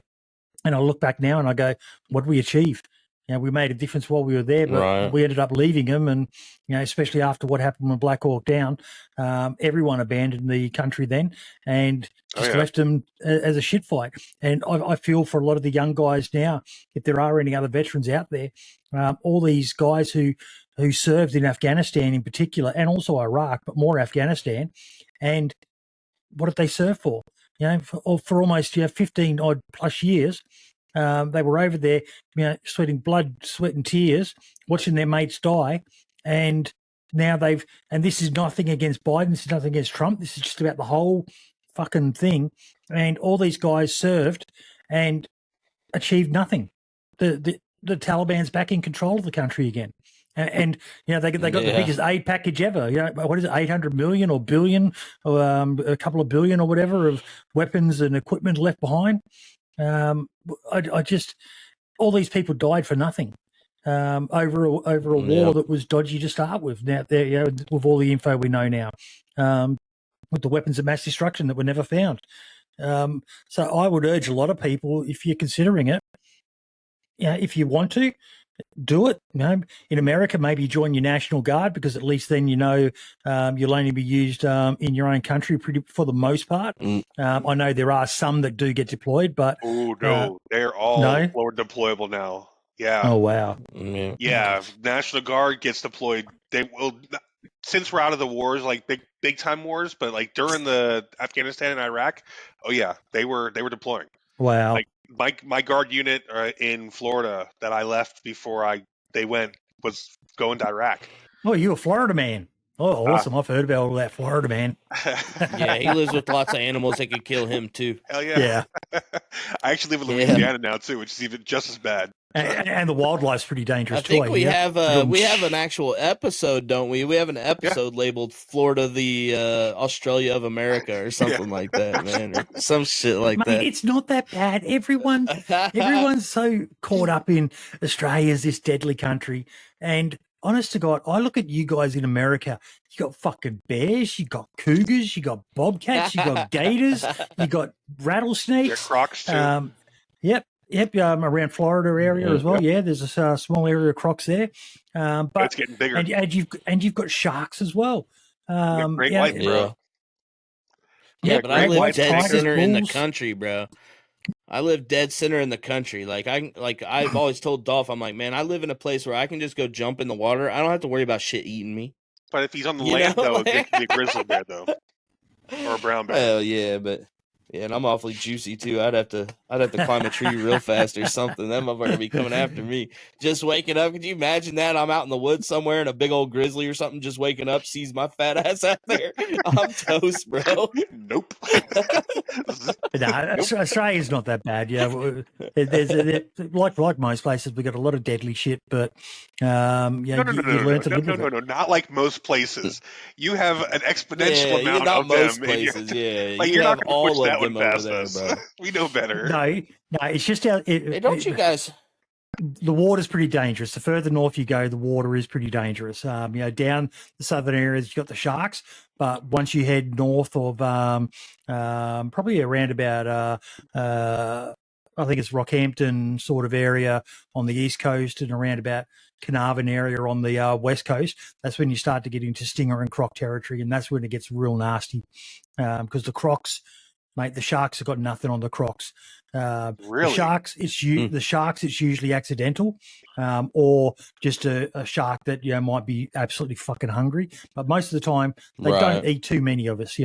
Speaker 2: and I look back now and I go, what did we achieve? We made a difference while we were there, but we ended up leaving them, and especially after what happened when Black Hawk Down, everyone abandoned the country then and just left them as a shit fight. And I feel for a lot of the young guys now, if there are any other veterans out there, all these guys who served in Afghanistan in particular, and also Iraq, but more Afghanistan, and what did they serve for? For almost 15 odd plus years. They were over there, sweating blood, sweat and tears, watching their mates die, and now and this is nothing against Biden, this is nothing against Trump, this is just about the whole fucking thing. And all these guys served and achieved nothing. The Taliban's back in control of the country again. And you know, they got the biggest aid package ever. You know, what is it, 800 million or billion, or a couple of billion or whatever of weapons and equipment left behind. I just, all these people died for nothing over a war that was dodgy to start with. Now, you know, with all the info we know now, with the weapons of mass destruction that were never found. So I would urge a lot of people, if you're considering it, you know, if you want to, do it. You know, in America, maybe join your National Guard, because at least then you know you'll only be used in your own country for the most part. I know there are some that do get deployed, but
Speaker 3: they're all forward deployable now. Yeah.
Speaker 2: Oh wow.
Speaker 3: Yeah. National Guard gets deployed. They will, since we're out of the wars, like big time wars, but like during the Afghanistan and Iraq, oh yeah, they were deploying.
Speaker 2: Wow.
Speaker 3: Like my guard unit in Florida that I left before they went was going to Iraq.
Speaker 2: Oh, you're a Florida man. Oh, awesome. I've heard about all that Florida man.
Speaker 1: Yeah, he lives with lots of animals that could kill him too.
Speaker 3: Hell yeah. I actually live in Louisiana now too, which is even just as bad.
Speaker 2: And the wildlife's pretty dangerous too.
Speaker 1: I think we have an actual episode, don't we? We have an episode labeled "Florida, the Australia of America" or something like that, man, or some shit like that.
Speaker 2: It's not that bad. Everyone's so caught up in Australia's this deadly country, and honest to God, I look at you guys in America. You got fucking bears, you got cougars, you got bobcats, you got gators, you got rattlesnakes.
Speaker 3: Crocs too.
Speaker 2: Yep, around Florida area as well. Yeah, there's a small area of crocs there, but
Speaker 3: it's getting bigger.
Speaker 2: And you've got sharks as well.
Speaker 3: Great white, bro.
Speaker 1: Yeah, but I live dead center in the country, bro. I live dead center in the country. I've always told Dolph, I'm like, man, I live in a place where I can just go jump in the water. I don't have to worry about shit eating me.
Speaker 3: But if he's on the land, though, it could be a grizzly bear, though, or a brown bear.
Speaker 1: Hell yeah, but. Yeah, and I'm awfully juicy too. I'd have to climb a tree real fast or something. That motherfucker be coming after me. Just waking up. Could you imagine that? I'm out in the woods somewhere and a big old grizzly or something just waking up, sees my fat ass out there. I'm toast, bro.
Speaker 3: Nope.
Speaker 2: Australia's not that bad. Yeah, like most places, we got a lot of deadly shit, but
Speaker 3: no, not like most places. You have an exponential amount of
Speaker 1: most
Speaker 3: them.
Speaker 1: Places,
Speaker 3: like
Speaker 1: you
Speaker 3: you're
Speaker 1: have
Speaker 3: not
Speaker 1: all
Speaker 3: push
Speaker 1: of
Speaker 3: that
Speaker 1: them
Speaker 3: one
Speaker 1: over
Speaker 3: past
Speaker 1: there,
Speaker 3: us.
Speaker 1: bro.
Speaker 3: We know better.
Speaker 2: No, it's just
Speaker 1: Hey, don't you guys?
Speaker 2: The water's pretty dangerous. The further north you go, the water is pretty dangerous. Down the southern areas, you've got the sharks, but once you head north of probably around about I think it's Rockhampton sort of area on the east coast and around about Carnarvon area on the west coast, that's when you start to get into stinger and croc territory, and that's when it gets real nasty because the crocs, mate, the sharks have got nothing on the crocs.
Speaker 3: Really?
Speaker 2: The sharks, it's usually accidental, or just a shark that might be absolutely fucking hungry. But most of the time, they don't eat too many of us.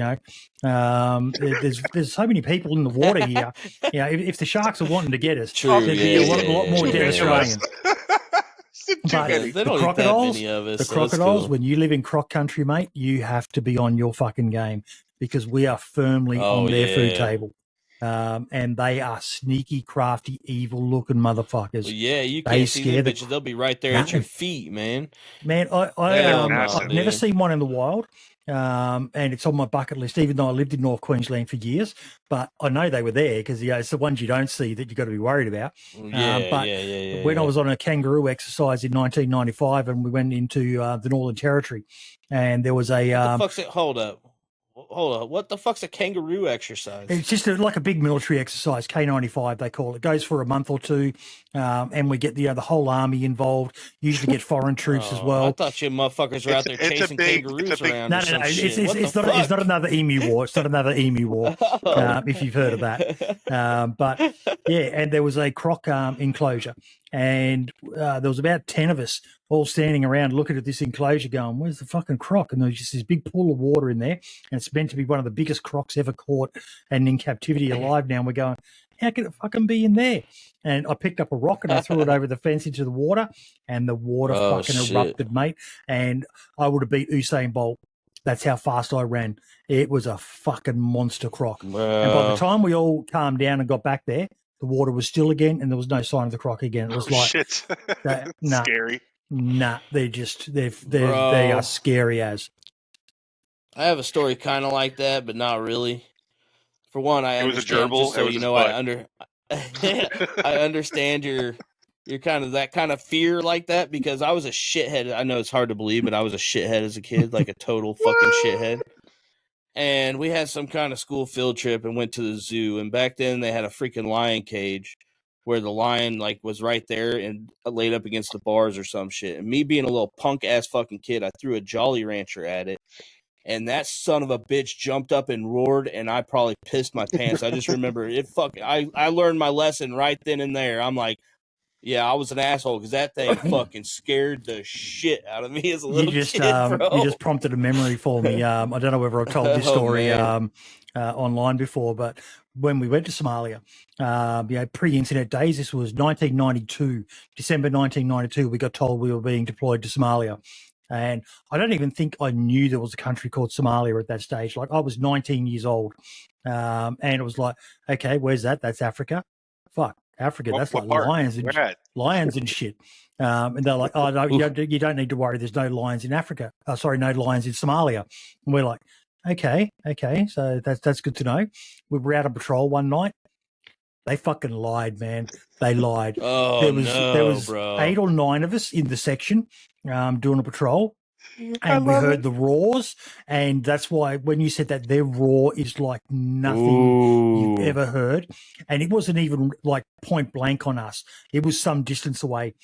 Speaker 2: There's so many people in the water here. If the sharks are wanting to get us, there'd be a lot more dead Australians. But
Speaker 1: they don't eat that many of us.
Speaker 2: The crocodiles, when you live in croc country, mate, you have to be on your fucking game because we are firmly on their food table. And they are sneaky, crafty, evil-looking motherfuckers.
Speaker 1: Well, you can't see them bitches. They'll be right there at your feet, man.
Speaker 2: Man, I've never seen one in the wild, and it's on my bucket list, even though I lived in North Queensland for years. But I know they were there because it's the ones you don't see that you've got to be worried about. When I was on a kangaroo exercise in 1995 and we went into the Northern Territory, and there was a...
Speaker 1: Hold up. What the fuck's a kangaroo exercise?
Speaker 2: It's just like a big military exercise, K95 they call it. It goes for a month or two, and we get the whole army involved. Usually get foreign troops as well.
Speaker 1: I thought you motherfuckers were out there chasing kangaroos around.
Speaker 2: No, it's not another emu war. It's not another emu war. If you've heard of that, but and there was a croc enclosure. And there was about 10 of us all standing around looking at this enclosure going, where's the fucking croc? And there was just this big pool of water in there. And it's meant to be one of the biggest crocs ever caught and in captivity alive now. And we're going, How could it fucking be in there? And I picked up a rock and I threw it over the fence into the water, and the water fucking erupted, mate. And I would have beat Usain Bolt. That's how fast I ran. It was a fucking monster croc.
Speaker 1: Bro.
Speaker 2: And by the time we all calmed down and got back there, the water was still again, and there was no sign of the croc again. It was
Speaker 3: shit.
Speaker 2: Scary. Nah, they are scary as.
Speaker 1: I have a story kind of like that, but not really. For one, I understand.
Speaker 3: Just
Speaker 1: so you know, I understand your kind of that kind of fear like that, because I was a shithead. I know it's hard to believe, but I was a shithead as a kid, like a total fucking shithead. And we had some kind of school field trip and went to the zoo. And back then they had a freaking lion cage where the lion like was right there and laid up against the bars or some shit. And me being a little punk ass fucking kid, I threw a Jolly Rancher at it. And that son of a bitch jumped up and roared, and I probably pissed my pants. I just remember it. I learned my lesson right then and there. I'm like, yeah, I was an asshole because that thing fucking scared the shit out of me as a little kid, bro.
Speaker 2: You just prompted a memory for me. I don't know whether I told this story online before, but when we went to Somalia, pre-internet days, this was 1992, December 1992, we got told we were being deployed to Somalia. And I don't even think I knew there was a country called Somalia at that stage. Like, I was 19 years old. And it was like, okay, where's that? That's Africa. Fuck, Africa. That's like lions and shit. And they're like, oh, no, you don't need to worry. There's no lions in Africa. No lions in Somalia. And we're like, okay. So that's good to know. We were out on patrol one night. They fucking lied, man. They lied.
Speaker 1: Oh,
Speaker 2: there was
Speaker 1: bro.
Speaker 2: 8 or 9 of us in the section doing a patrol, and we heard the roars, and that's why when you said that, their roar is like nothing you've ever heard, and it wasn't even like point blank on us. It was some distance away,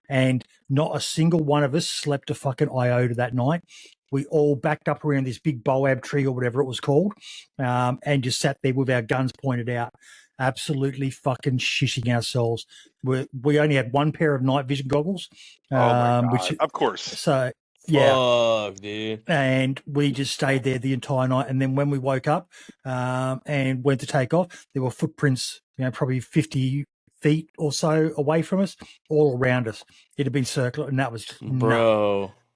Speaker 2: and not a single one of us slept a fucking iota that night. We all backed up around this big boab tree or whatever it was called, and just sat there with our guns pointed out. Absolutely fucking shitting ourselves. We only had one pair of night vision goggles.
Speaker 3: Oh my God. Which, of course.
Speaker 2: So, yeah.
Speaker 1: Fuck, dude.
Speaker 2: And we just stayed there the entire night. And then when we woke up and went to take off, there were footprints, probably 50 feet or so away from us, all around us. It had been circular, and that was just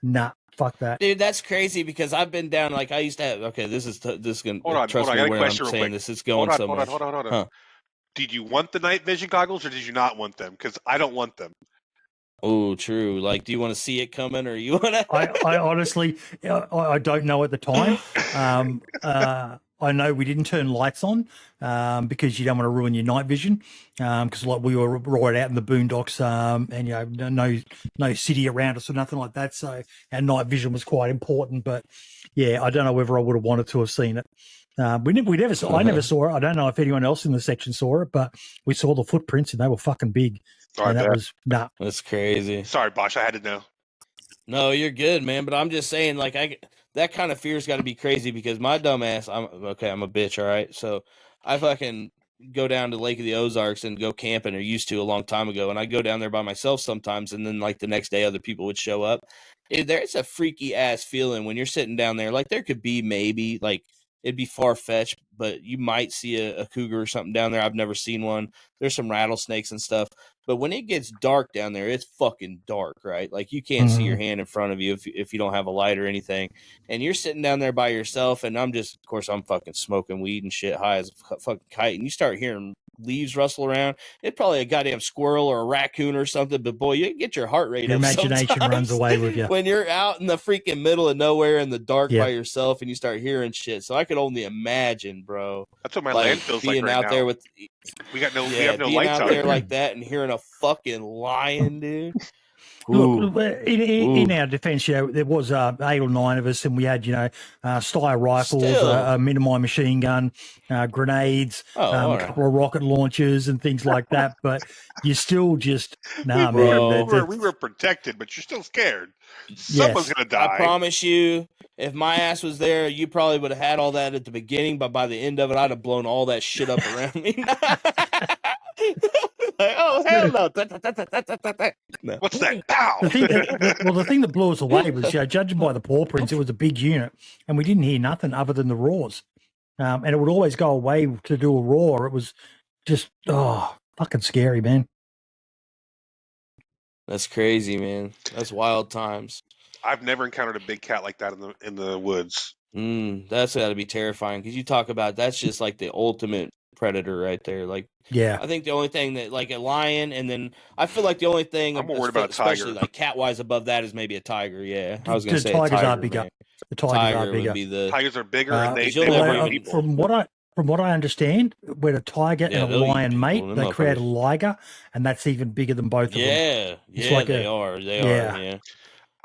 Speaker 2: nah. Fuck that,
Speaker 1: dude. That's crazy because I've been down. Like I used to have. Okay, this is going. Trust me, where I'm saying this is going somewhere.
Speaker 3: Hold on. Huh. Did you want the night vision goggles or did you not want them? Because I don't want them.
Speaker 1: Oh, true. Like, do you want to see it coming, or you want to?
Speaker 2: I honestly, I don't know at the time. I know we didn't turn lights on because you don't want to ruin your night vision. Because like we were right out in the boondocks, and no city around us or nothing like that. So our night vision was quite important. But yeah, I don't know whether I would have wanted to have seen it. I never saw it. I don't know if anyone else in the section saw it, but we saw the footprints and they were fucking big. And that was
Speaker 1: That's crazy.
Speaker 3: Sorry, Bosh, I had to know.
Speaker 1: No, you're good, man. But I'm just saying, like, that kind of fear's got to be crazy because my dumb ass, I'm a bitch, all right? So I fucking go down to Lake of the Ozarks and go camping, or used to a long time ago, and I go down there by myself sometimes, and then, like, the next day other people would show up. There's a freaky-ass feeling when you're sitting down there. Like, there could be maybe, like, it'd be far-fetched, but you might see a cougar or something down there. I've never seen one. There's some rattlesnakes and stuff. But when it gets dark down there, it's fucking dark, right? Like, you can't see your hand in front of you if you don't have a light or anything. And you're sitting down there by yourself, and I'm fucking smoking weed and shit, high as a fucking kite. And you start hearing leaves rustle around. It's probably a goddamn squirrel or a raccoon or something, but boy, you get your heart rate up. Your
Speaker 2: imagination runs away with you.
Speaker 1: When you're out in the freaking middle of nowhere in the dark by yourself and you start hearing shit. So I could only imagine, bro.
Speaker 3: That's what my land feels like right now.
Speaker 1: There with,
Speaker 3: we have no lights
Speaker 1: out there like that and hearing a fucking lion, dude.
Speaker 2: Look, in our defence, there was 8 or 9 of us, and we had, Steyr rifles, a Minimi machine gun, grenades, a couple of rocket launchers and things like that. But you still just, man.
Speaker 3: We were protected, but you're still scared. Someone's going to die.
Speaker 1: I promise you, if my ass was there, you probably would have had all that at the beginning, but by the end of it, I'd have blown all that shit up around me. Like, oh, hell no.
Speaker 3: No. What's that? Pow!
Speaker 2: The thing that blew us away was, judging by the paw prints, it was a big unit, and we didn't hear nothing other than the roars. And it would always go away to do a roar. It was just fucking scary, man.
Speaker 1: That's crazy, man. That's wild times.
Speaker 3: I've never encountered a big cat like that in the woods.
Speaker 1: That's got to be terrifying because you talk about that's just like the ultimate predator right there. Like,
Speaker 2: yeah,
Speaker 1: I think the only thing that like a lion, and then I feel like the only thing,
Speaker 3: I'm more worried about a
Speaker 1: especially
Speaker 3: tiger.
Speaker 1: like cat wise above that, is maybe a tiger. Yeah, I was gonna say
Speaker 2: tigers
Speaker 1: a
Speaker 2: are
Speaker 1: tiger,
Speaker 2: bigger.
Speaker 1: man.
Speaker 2: The tigers
Speaker 1: Tiger
Speaker 2: are bigger.
Speaker 1: would be the
Speaker 3: Tigers are bigger, and they
Speaker 1: you'll
Speaker 3: will
Speaker 1: never
Speaker 3: hurt
Speaker 1: even-
Speaker 3: people.
Speaker 2: From what I understand, when a tiger
Speaker 1: Yeah,
Speaker 2: and a
Speaker 1: they'll eat
Speaker 2: lion
Speaker 1: people,
Speaker 2: mate,
Speaker 1: them
Speaker 2: they create a
Speaker 1: motherfuckers.
Speaker 2: liger, and that's even bigger than both of them.
Speaker 1: Yeah,
Speaker 2: It's
Speaker 1: yeah,
Speaker 2: like
Speaker 1: they
Speaker 2: a-
Speaker 1: are. They
Speaker 2: yeah.
Speaker 1: are. Yeah.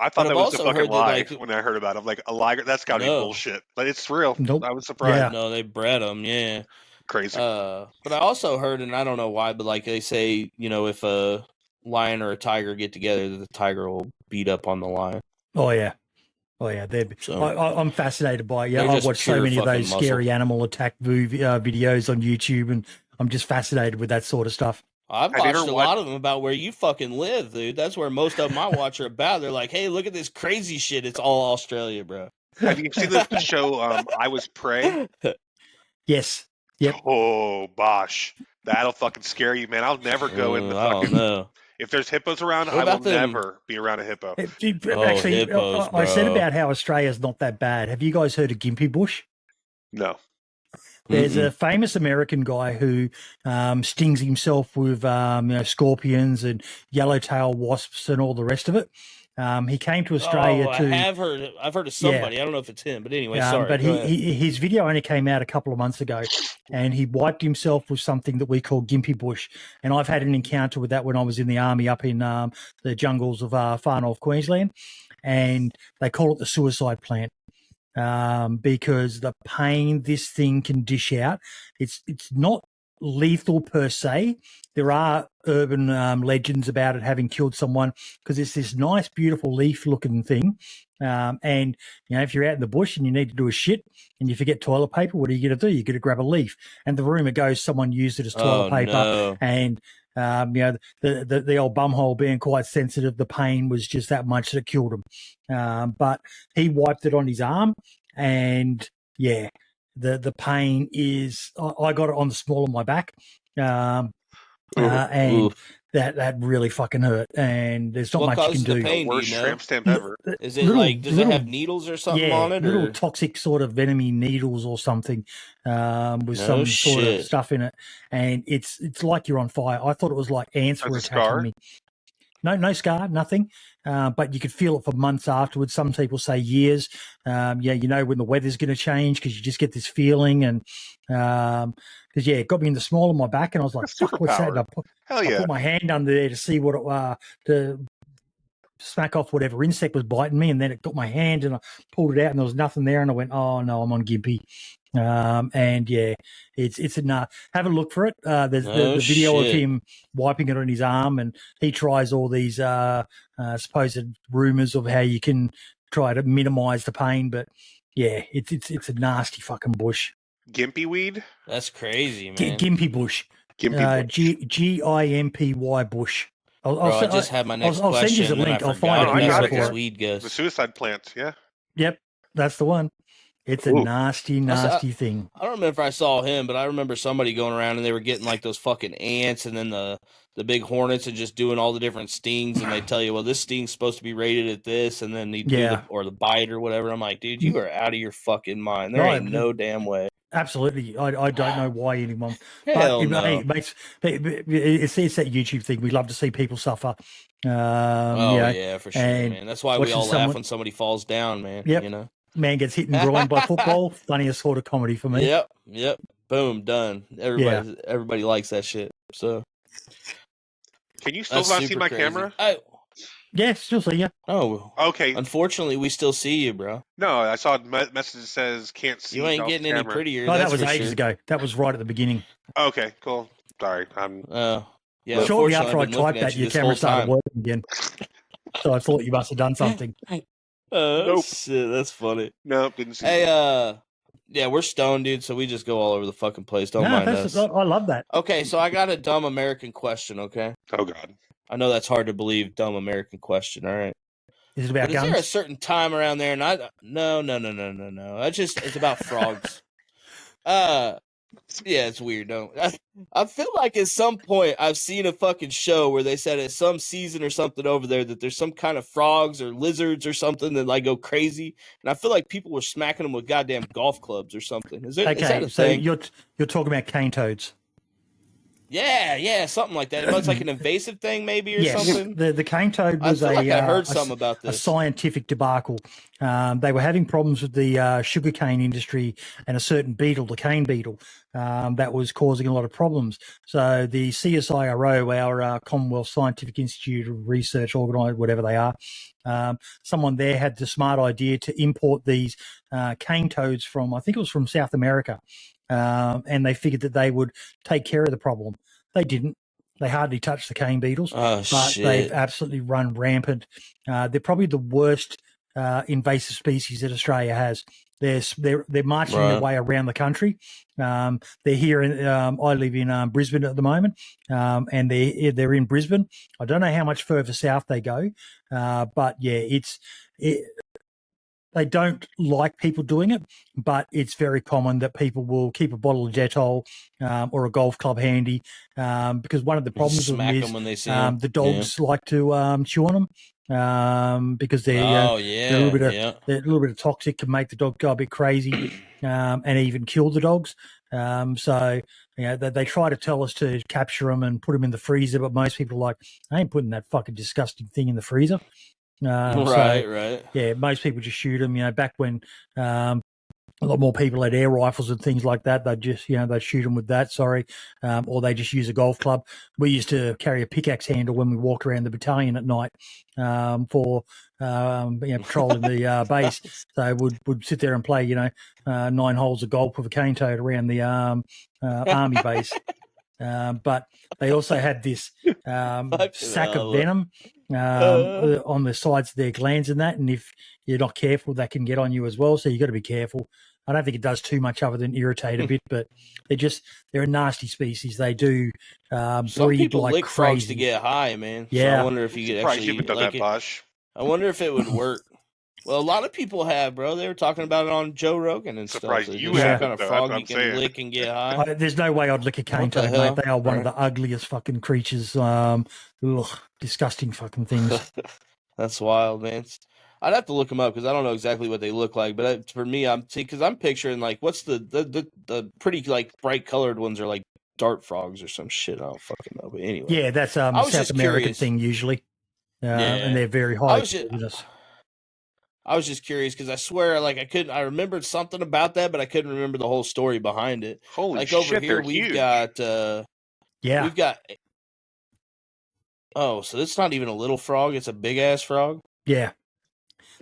Speaker 3: I
Speaker 1: But
Speaker 3: thought
Speaker 1: I've
Speaker 3: that was a
Speaker 1: also
Speaker 3: fucking
Speaker 1: heard that,
Speaker 3: lie
Speaker 1: like-
Speaker 3: when I heard about it. I'm like, a liger? That's got to be
Speaker 1: No.
Speaker 3: bullshit. But it's real.
Speaker 2: Nope.
Speaker 3: I was surprised.
Speaker 2: Yeah.
Speaker 1: No, they bred them. Yeah.
Speaker 3: Crazy.
Speaker 1: But I also heard, and I don't know why, but like they say, if a lion or a tiger get together, the tiger will beat up on the lion.
Speaker 2: Oh yeah.
Speaker 1: So
Speaker 2: I'm fascinated by it. Yeah,
Speaker 1: they're
Speaker 2: I
Speaker 1: just
Speaker 2: watch so
Speaker 1: pure
Speaker 2: many of
Speaker 1: fucking
Speaker 2: those scary
Speaker 1: muscle.
Speaker 2: animal attack videos on YouTube, and I'm just fascinated with that sort of stuff.
Speaker 1: I've
Speaker 3: Have you
Speaker 1: watched
Speaker 3: ever
Speaker 1: a lot of them about where you fucking live, dude. That's where most of them I watch are about. They're like, hey, look at this crazy shit. It's all Australia, bro.
Speaker 3: Have you seen the show I Was Prey?
Speaker 2: Yes. Yep.
Speaker 3: Oh, bosh. That'll fucking scare you, man. I'll never go in the
Speaker 1: I don't
Speaker 3: fucking...
Speaker 1: know.
Speaker 3: If there's hippos around,
Speaker 1: What
Speaker 3: I will
Speaker 1: about them-
Speaker 3: never be around a hippo.
Speaker 2: Actually,
Speaker 1: hippos,
Speaker 2: I said
Speaker 1: bro.
Speaker 2: about how Australia's not that bad. Have you guys heard of Gympie Bush?
Speaker 3: No.
Speaker 2: There's a famous American guy who stings himself with scorpions and yellowtail wasps and all the rest of it. He came to Australia
Speaker 1: I have heard. I've heard of somebody. I don't know if it's him, but anyway, sorry.
Speaker 2: But his video only came out a couple of months ago, and he wiped himself with something that we call Gympie Bush. And I've had an encounter with that when I was in the army up in the jungles of far north Queensland, and they call it the suicide plant. Because the pain this thing can dish out, it's not lethal per se. There are urban legends about it having killed someone because it's this nice, beautiful leaf-looking thing. And if you're out in the bush and you need to do a shit and you forget toilet paper, what are you going to do? You're going to grab a leaf. And the rumor goes someone used it as toilet paper,
Speaker 1: no.
Speaker 2: and the old bumhole being quite sensitive, the pain was just that much that it killed him. But he wiped it on his arm, and the pain is. I got it on the small of my back, and that really fucking hurt. And there's not
Speaker 1: What
Speaker 2: much you can
Speaker 1: causes the
Speaker 2: do.
Speaker 1: pain?
Speaker 3: Worst
Speaker 1: Do you know?
Speaker 3: shrimp stamp ever.
Speaker 1: Is it does it have needles or something on it?
Speaker 2: Little
Speaker 1: Or?
Speaker 2: toxic sort of venomy needles or something with some sort of stuff in it. And it's like you're on fire. I thought it was like ants were attacking me. No scar, nothing. But you could feel it for months afterwards. Some people say years. When the weather's going to change because you just get this feeling. And because it got me in the small of my back, and I was like, "Fuck, what's that?" And I put my hand under there to see what it to smack off whatever insect was biting me, and then it got my hand, and I pulled it out, and there was nothing there, and I went, "Oh no, I'm on Gympie." It's a have a look for it. There's the video of him wiping it on his arm, and he tries all these supposed rumors of how you can try to minimize the pain, but it's a nasty fucking bush.
Speaker 3: Gympie weed?
Speaker 1: That's crazy, man.
Speaker 2: Gympie bush.
Speaker 3: Gympie bush.
Speaker 2: Gimpy bush.
Speaker 1: I just had my next question.
Speaker 2: I'll send you the link. I'll find
Speaker 3: a video
Speaker 1: what
Speaker 3: for
Speaker 1: this
Speaker 3: it.
Speaker 1: weed goes.
Speaker 3: The suicide plant, yeah.
Speaker 2: Yep, that's the one. It's a nasty thing.
Speaker 1: I don't remember if I saw him, but I remember somebody going around and they were getting like those fucking ants and then the big hornets and just doing all the different stings, and they tell you, well, this sting's supposed to be rated at this, and then they do the bite or whatever. I'm like, dude, you are out of your fucking mind. There ain't no damn way.
Speaker 2: Absolutely. I don't know why anyone.
Speaker 1: Hell no.
Speaker 2: It's that YouTube thing. We love to see people suffer.
Speaker 1: Yeah, for sure, man. That's why we all laugh when somebody falls down, man.
Speaker 2: Yep. Man gets hit and groined by football. Funniest sort of comedy for me.
Speaker 1: Yep. Boom, done. Everybody likes that shit. So,
Speaker 3: can you still not see my camera?
Speaker 2: Yeah, still see you.
Speaker 1: Oh,
Speaker 3: okay.
Speaker 1: Unfortunately, we still see you, bro.
Speaker 3: No, I saw a message that says can't see.
Speaker 1: You ain't getting any prettier.
Speaker 2: No, that was ages ago. That was right at the beginning.
Speaker 3: Okay, cool. Sorry,
Speaker 1: yeah.
Speaker 2: Shortly after I typed that, your camera started working again. So I thought you must have done something.
Speaker 3: Nope.
Speaker 1: Shit, that's funny.
Speaker 3: Nope, didn't see.
Speaker 1: Hey, yeah, we're stoned, dude, so we just go all over the fucking place. Don't mind us.
Speaker 2: I love that.
Speaker 1: Okay, so I got a dumb American question, okay?
Speaker 3: Oh, God.
Speaker 1: I know that's hard to believe, dumb American question, all right?
Speaker 2: Is it about guns?
Speaker 1: Is there a certain time around there? And no. It's about frogs. Yeah, it's weird. Don't I feel like at some point I've seen a fucking show where they said at some season or something over there that there's some kind of frogs or lizards or something that like go crazy, and I feel like people were smacking them with goddamn golf clubs or something. Is that
Speaker 2: Okay,
Speaker 1: a
Speaker 2: so
Speaker 1: thing?
Speaker 2: you're talking about cane toads.
Speaker 1: Yeah, something like that. It's like an invasive thing, maybe, or
Speaker 2: Yes,
Speaker 1: something.
Speaker 2: the cane toad
Speaker 1: I
Speaker 2: was
Speaker 1: feel like I heard something about
Speaker 2: a
Speaker 1: this.
Speaker 2: scientific debacle. They were having problems with the sugarcane industry and a certain beetle, the cane beetle, that was causing a lot of problems. So the CSIRO, our Commonwealth Scientific Institute of Research, organised, whatever they are, someone there had the smart idea to import these cane toads from, I think it was from South America, and they figured that they would take care of the problem. They didn't. They hardly touch the cane beetles, but
Speaker 1: shit.
Speaker 2: They've absolutely run rampant. They're probably the worst invasive species that Australia has. They're marching their way around the country. They're here in. I live in Brisbane at the moment, and they're in Brisbane. I don't know how much further south they go, but yeah, they don't like people doing it, but it's very common that people will keep a bottle of Dettol or a golf club handy because one of the problems with them is
Speaker 1: when they see
Speaker 2: the dogs like to chew on them because they're a little bit of toxic, can make the dog go a bit crazy and even kill the dogs. So they try to tell us to capture them and put them in the freezer, but most people are like, I ain't putting that fucking disgusting thing in the freezer.
Speaker 1: Right.
Speaker 2: Yeah, most people just shoot them. Back when a lot more people had air rifles and things like that, they'd just, they'd shoot them with that. Or they just use a golf club. We used to carry a pickaxe handle when we walked around the battalion at night for patrolling the base. So would sit there and play, 9 holes of golf with a cane toad around the army base. But they also had this sac of venom on the sides of their glands and that. And if you're not careful, that can get on you as well. So you got to be careful. I don't think it does too much other than irritate a bit, but they're a nasty species. They do breed
Speaker 1: people
Speaker 2: like
Speaker 1: lick
Speaker 2: crazy.
Speaker 1: Frogs to get high, man.
Speaker 2: Yeah.
Speaker 1: So I wonder if you could actually like it. I wonder if it would work. Well, a lot of people have, bro. They were talking about it on Joe Rogan and
Speaker 3: Surprised
Speaker 1: stuff.
Speaker 3: you have
Speaker 1: kind of frog you can lick and get high.
Speaker 2: There's no way I'd lick a cane toad, mate. They are one of the ugliest fucking creatures. Disgusting fucking things.
Speaker 1: That's wild, man. I'd have to look them up because I don't know exactly what they look like. But for me, I'm picturing like what's the pretty like bright colored ones are like dart frogs or some shit. I don't fucking know. But anyway,
Speaker 2: yeah, that's South American thing usually. And they're very high.
Speaker 1: I was just curious because I swear, like I remembered something about that, but I couldn't remember the whole story behind it.
Speaker 3: Holy
Speaker 1: like
Speaker 3: shit,
Speaker 1: over here, we've got we've got. Oh, so it's not even a little frog; it's a big ass frog.
Speaker 2: Yeah,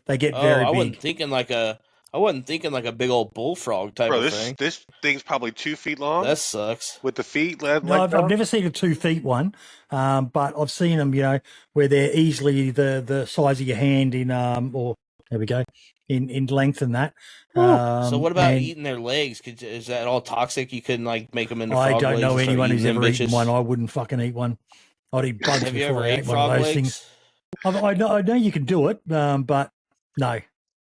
Speaker 2: they get very big.
Speaker 1: I wasn't thinking like a big old bullfrog type of thing.
Speaker 3: This thing's probably 2 feet long.
Speaker 1: That sucks.
Speaker 3: With the feet.
Speaker 2: No, I've never seen a 2 feet one, but I've seen them. Where they're easily the size of your hand in or. There we go. In length and that.
Speaker 1: So what about eating their legs? Is that all toxic? You couldn't like make them into frog legs?
Speaker 2: I don't know anyone who's ever eaten one. I wouldn't fucking eat one. I'd eat bugs
Speaker 1: Have you
Speaker 2: before
Speaker 1: ever
Speaker 2: I
Speaker 1: ate
Speaker 2: ate
Speaker 1: frog
Speaker 2: one of those
Speaker 1: legs?
Speaker 2: things. I know you can do it, but no.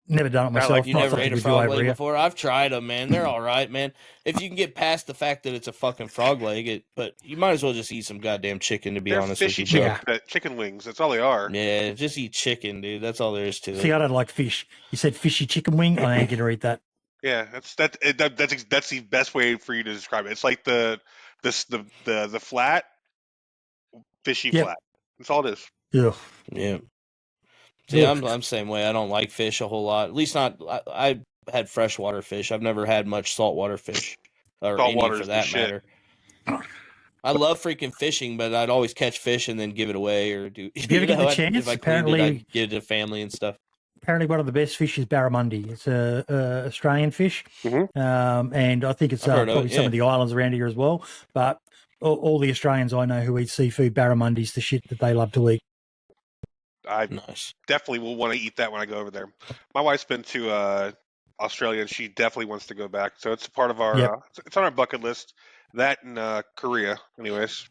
Speaker 2: Never done it myself.
Speaker 1: Like you never ate a frog leg before? I've tried them, man. They're all right, man. If you can get past the fact that it's a fucking frog leg, but you might as well just eat some goddamn chicken, to be honest with you.
Speaker 3: Chicken wings. That's all they are.
Speaker 1: Yeah, just eat chicken, dude. That's all there is to it.
Speaker 2: See, I don't like fish. You said fishy chicken wing? I ain't going to eat that.
Speaker 3: Yeah, that's the best way for you to describe it. It's like the flat, fishy flat. That's all it is.
Speaker 2: Yeah.
Speaker 1: See, I'm the same way. I don't like fish a whole lot. At least not. I had freshwater fish. I've never had much saltwater fish, or any for that matter. I love freaking fishing, but I'd always catch fish and then give it away or do.
Speaker 2: If you ever get the chance,
Speaker 1: if I cleaned it, I'd give it to family and stuff.
Speaker 2: Apparently, one of the best fish is barramundi. It's a Australian fish, and I think it's probably some of the islands around here as well. But all the Australians I know who eat seafood, barramundi's the shit that they love to eat.
Speaker 3: I definitely will want to eat that when I go over there. My wife's been to Australia, and she definitely wants to go back. So it's a part of our it's on our bucket list. That and Korea, anyways.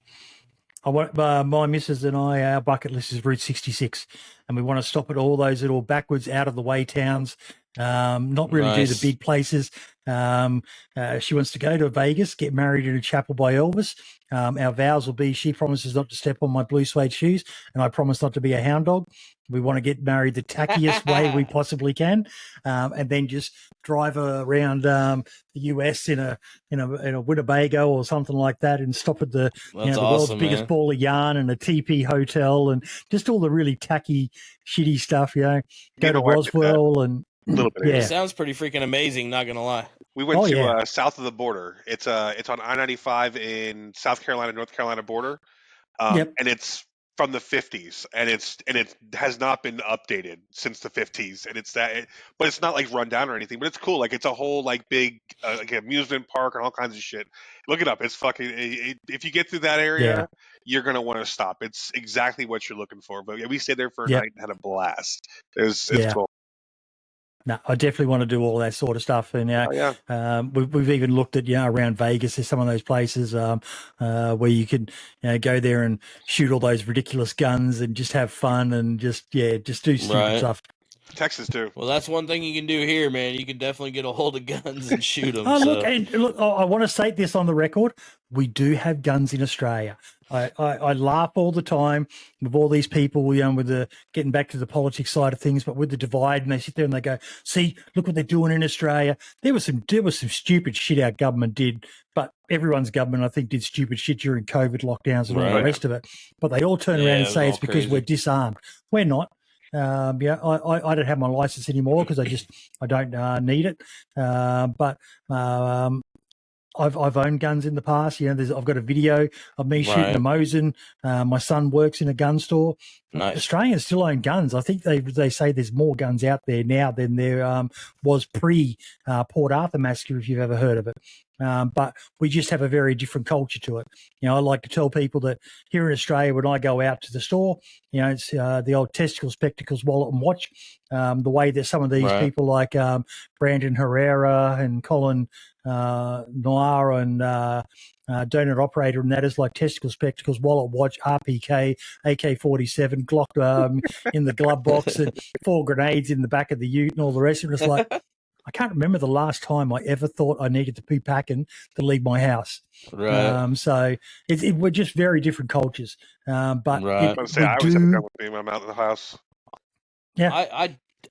Speaker 2: My missus and I, our bucket list is Route 66, and we want to stop at all those little backwards, out of the way towns not really do the big places. She wants to go to Vegas, get married in a chapel by Elvis. Our vows will be she promises not to step on my blue suede shoes, and I promise not to be a hound dog. We want to get married the tackiest way we possibly can, and then just drive around the US in a Winnebago or something like that, and stop at the world's biggest ball of yarn and a TP hotel and just all the really tacky, shitty stuff. Go to Roswell and
Speaker 3: a little bit.
Speaker 1: It sounds pretty freaking amazing. Not gonna lie.
Speaker 3: We went to south of the border. It's on I-95 in South Carolina, North Carolina border, and it's from the 50s, and it has not been updated since the 50s, and but it's not like run down or anything. But it's cool. Like it's a whole like big like amusement park and all kinds of shit. Look it up. It's fucking. If you get through that area, you're gonna want to stop. It's exactly what you're looking for. But we stayed there for a night and had a blast. It's cool.
Speaker 2: No, I definitely want to do all that sort of stuff, and we've even looked at around Vegas. There's some of those places where you can go there and shoot all those ridiculous guns and just have fun and just do stupid stuff.
Speaker 3: Texas too.
Speaker 1: Well, that's one thing you can do here, man. You can definitely get a hold of guns and shoot them.
Speaker 2: Look, I want to state this on the record. We do have guns in Australia. I laugh all the time with all these people, with the getting back to the politics side of things, but with the divide, and they sit there and they go, "See, look what they're doing in Australia." There was some stupid shit our government did, but everyone's government, I think, did stupid shit during COVID lockdowns and all the rest of it. But they all turn around and say it's because we're disarmed. We're not. I don't have my license anymore because I don't need it. But I've owned guns in the past. I've got a video of me shooting a Mosin. My son works in a gun store.
Speaker 1: Nice.
Speaker 2: Australians still own guns. I think they say there's more guns out there now than there was pre Port Arthur massacre, if you've ever heard of it. But we just have a very different culture to it. I like to tell people that here in Australia, when I go out to the store, it's the old testicle, spectacles, wallet and watch. The way that some of these people like Brandon Herrera and Colin Noir and Donut Operator, and that is like testicle, spectacles, wallet, watch, RPK, AK-47, Glock in the glove box, and 4 grenades in the back of the ute and all the rest of it. It's like, I can't remember the last time I ever thought I needed to be packing to leave my house.
Speaker 1: Right.
Speaker 2: So we're just very different cultures. But
Speaker 3: I always have a gun with me when I'm out of the house.
Speaker 2: Yeah.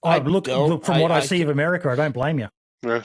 Speaker 2: I look from what I see of America, I don't blame you.
Speaker 3: Yeah.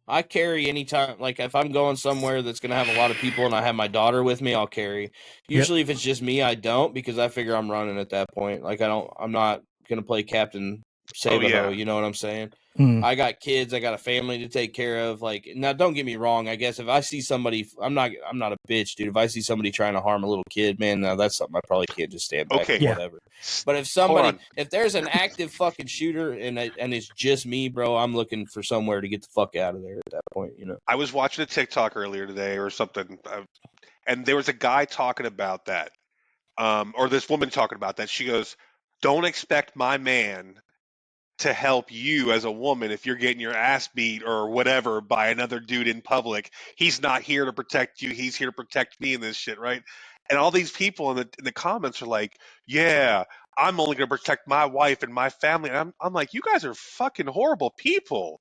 Speaker 1: I carry anytime, like if I'm going somewhere that's going to have a lot of people and I have my daughter with me, I'll carry. Usually if it's just me, I don't, because I figure I'm running at that point. Like I'm not going to play Captain Save-A-Ho, you know what I'm saying? I got kids, I got a family to take care of. Like, now don't get me wrong, I guess if I see somebody, I'm not a bitch, dude. If I see somebody trying to harm a little kid, man, now that's something I probably can't just stand back and whatever. But if there's an active fucking shooter and it's just me, bro, I'm looking for somewhere to get the fuck out of there at that point,
Speaker 3: I was watching a TikTok earlier today or something, and there was a guy talking about that, or this woman talking about that. She goes, "Don't expect my man to help you as a woman if you're getting your ass beat or whatever by another dude in public. He's not here to protect you. He's here to protect me in this shit, right?" And all these people in the comments are like, "Yeah, I'm only going to protect my wife and my family." And I'm like, you guys are fucking horrible people.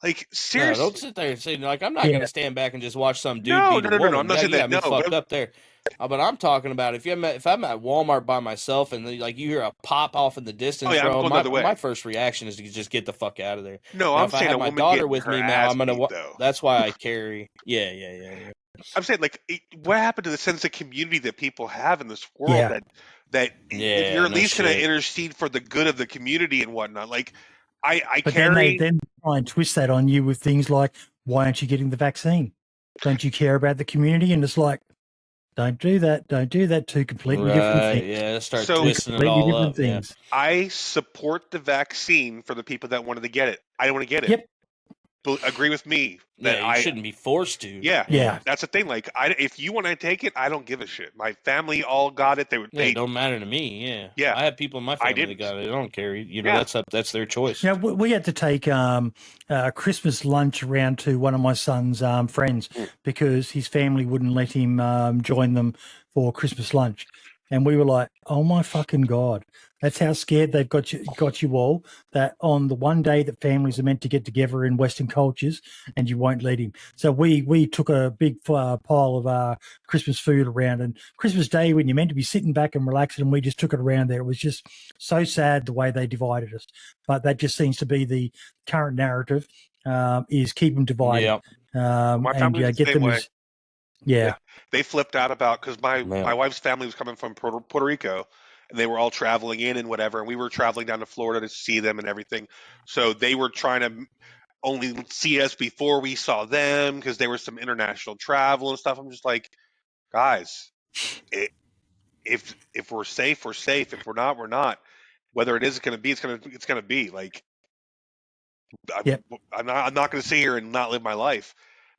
Speaker 3: Like, seriously.
Speaker 1: No, don't sit there and say, like, I'm not going to stand back and just watch some dude beat a woman.
Speaker 3: No, I'm not saying that.
Speaker 1: No, fucked up there. But I'm talking about if I'm at Walmart by myself and like you hear a pop off in the distance, bro, my first reaction is to just get the fuck out of there.
Speaker 3: No,
Speaker 1: now,
Speaker 3: I'm saying
Speaker 1: I have my daughter with me now. I'm gonna. That's why I carry. Yeah.
Speaker 3: I'm saying, like, what happened to the sense of community that people have in this world? That you're at least going to intercede for the good of the community and whatnot. Like,
Speaker 2: but carry. Then they try and twist that on you with things like, "Why aren't you getting the vaccine? Don't you care about the community?" And it's like, don't do that. Don't do that. Two completely different things.
Speaker 1: Yeah, start twisting it all up.
Speaker 3: Things. Yeah. I support the vaccine for the people that wanted to get it. I don't want to get it.
Speaker 2: Yep.
Speaker 3: Agree with me that
Speaker 1: you shouldn't be forced to.
Speaker 3: Yeah. That's the thing. Like, if you want to take it, I don't give a shit. My family all got it.
Speaker 1: It don't matter to me. Yeah. I have people in my family that got it. I don't care. That's their choice.
Speaker 2: We had to take Christmas lunch around to one of my son's friends because his family wouldn't let him join them for Christmas lunch. And we were like, oh, my fucking God. That's how scared they've got you all, that on the one day that families are meant to get together in Western cultures, and you won't let him. So we took a big pile of Christmas food around, and Christmas Day when you're meant to be sitting back and relaxing, and we just took it around there. It was just so sad the way they divided us. But that just seems to be the current narrative, is keep them divided.
Speaker 1: Yeah.
Speaker 3: My family was the
Speaker 2: get
Speaker 3: same
Speaker 2: them
Speaker 3: way.
Speaker 2: as, yeah.
Speaker 3: They flipped out about, because my wife's family was coming from Puerto Rico, and they were all traveling in and whatever, and we were traveling down to Florida to see them and everything. So they were trying to only see us before we saw them because there was some international travel and stuff. I'm just like, guys, if we're safe, we're safe. If we're not, we're not. Whether it is going to be, it's going to be. Like, I'm not going to sit here and not live my life.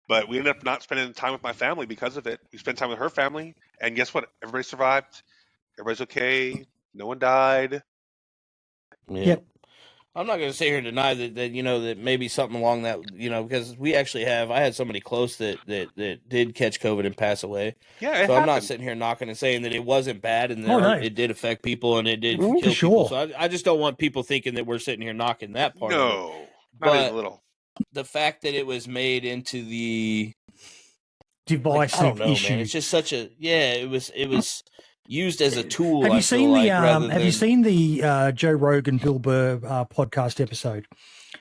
Speaker 3: But we ended up not spending time with my family because of it. We spent time with her family, and guess what? Everybody survived. Everybody's okay. No one died.
Speaker 1: Yeah.
Speaker 2: Yep.
Speaker 1: I'm not going to sit here and deny that that maybe something along that, because we actually I had somebody close that did catch COVID and pass away.
Speaker 3: Yeah, it
Speaker 1: so
Speaker 3: happened.
Speaker 1: I'm not sitting here knocking and saying that it wasn't bad and it did affect people and it did kill
Speaker 2: For
Speaker 1: people.
Speaker 2: sure.
Speaker 1: So I just don't want people thinking that we're sitting here knocking that part of it.
Speaker 3: No, not even a little.
Speaker 1: The fact that it was made into the
Speaker 2: divisive
Speaker 1: I don't know,
Speaker 2: issue.
Speaker 1: man. It's just such a it was used as a tool.
Speaker 2: Have you seen
Speaker 1: the
Speaker 2: Joe Rogan Bill Burr podcast episode?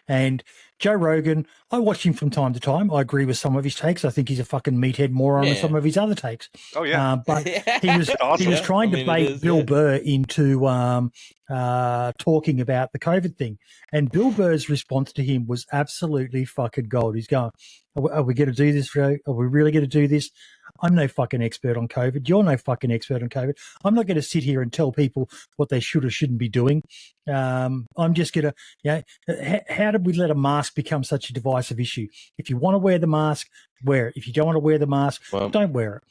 Speaker 2: And Joe Rogan, I watch him from time to time. I agree with some of his takes. I think he's a fucking meathead moron with some of his other takes.
Speaker 3: Oh yeah,
Speaker 2: but he was
Speaker 3: awesome.
Speaker 2: He was trying to bait Bill Burr into talking about the COVID thing, and Bill Burr's response to him was absolutely fucking gold. He's going, "Are we going to do this, Joe? Are we really going to do this? I'm no fucking expert on COVID. You're no fucking expert on COVID. I'm not going to sit here and tell people what they should or shouldn't be doing. I'm just going to, how did we let a mask become such a divisive issue? If you want to wear the mask, wear it. If you don't want to wear the mask, don't wear it.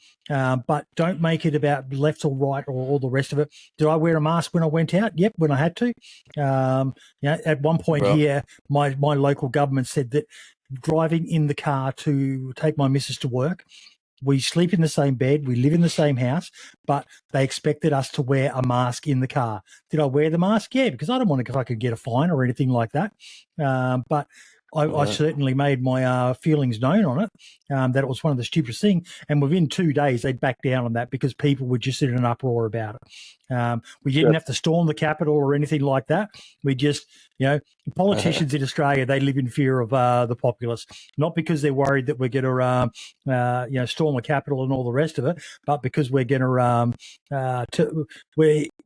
Speaker 2: But don't make it about left or right or all the rest of it. Did I wear a mask when I went out? Yep, when I had to. At one point here, my local government said that driving in the car to take my missus to work, we sleep in the same bed, we live in the same house, but they expected us to wear a mask in the car. Did I wear the mask? Yeah, because I don't want to, if I could get a fine or anything like that. But I certainly made my feelings known on it, that it was one of the stupidest things. And within 2 days, they'd back down on that because people were just in an uproar about it. We didn't have to storm the Capitol or anything like that. We just, politicians in Australia, they live in fear of the populace, not because they're worried that we're going to, storm the Capitol and all the rest of it, but because we're going to,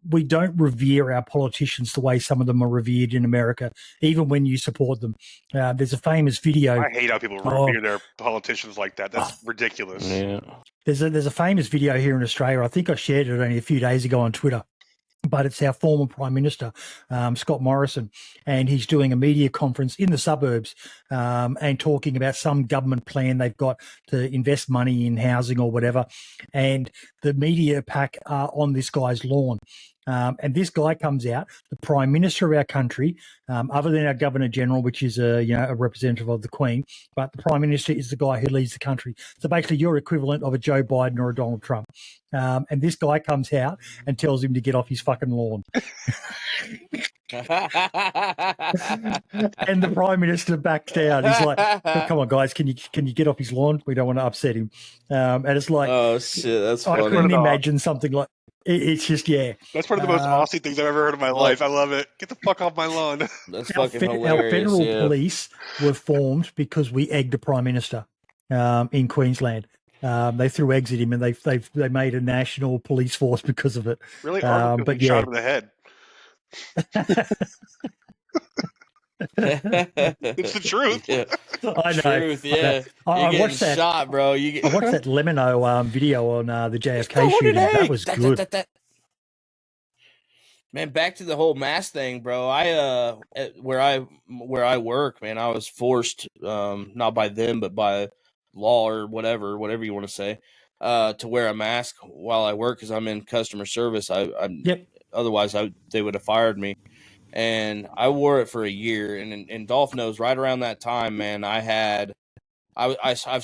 Speaker 2: we don't revere our politicians the way some of them are revered in America, even when you support them. There's a famous video.
Speaker 3: I hate how people revere their politicians like that. That's ridiculous.
Speaker 1: Yeah.
Speaker 2: There's a famous video here in Australia. I think I shared it only a few days ago on Twitter. But it's our former Prime Minister, Scott Morrison, and he's doing a media conference in the suburbs and talking about some government plan they've got to invest money in housing or whatever. And the media pack are on this guy's lawn. And this guy comes out, the Prime Minister of our country, other than our Governor General, which is a representative of the Queen, but the Prime Minister is the guy who leads the country. So basically, you're equivalent of a Joe Biden or a Donald Trump. And this guy comes out and tells him to get off his fucking lawn. And the Prime Minister backs down. He's like, "Come on, guys, can you get off his lawn? We don't want to upset him." And it's like,
Speaker 1: oh shit, that's funny.
Speaker 2: I couldn't imagine something like. It's just,
Speaker 3: That's one of the most Aussie things I've ever heard in my life. I love it. Get the fuck off my lawn.
Speaker 1: That's fucking hilarious.
Speaker 2: Our federal police were formed because we egged the Prime Minister in Queensland. They threw eggs at him, and they made a national police force because of it.
Speaker 3: Really? But shot him in the head. It's the truth.
Speaker 1: Yeah.
Speaker 2: I know.
Speaker 1: Truth, yeah.
Speaker 2: I watched that
Speaker 1: shot, bro. I
Speaker 2: watched that Lemino video on the JFK shooting. That was good.
Speaker 1: Man, back to the whole mask thing, bro. I where I work, man, I was forced, not by them, but by law or whatever you want to say, to wear a mask while I work because I'm in customer service. Otherwise, they would have fired me. And I wore it for a year, and Dolph knows right around that time, man, I've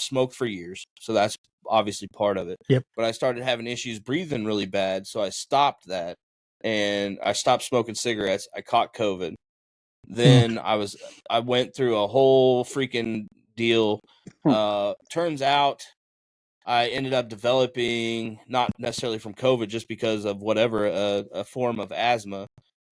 Speaker 1: smoked for years, so that's obviously part of it.
Speaker 2: Yep.
Speaker 1: But I started having issues breathing really bad, so I stopped that. and I stopped smoking cigarettes. I caught COVID. Then I went through a whole freaking deal. Turns out I ended up developing, not necessarily from COVID, just because of whatever, a form of asthma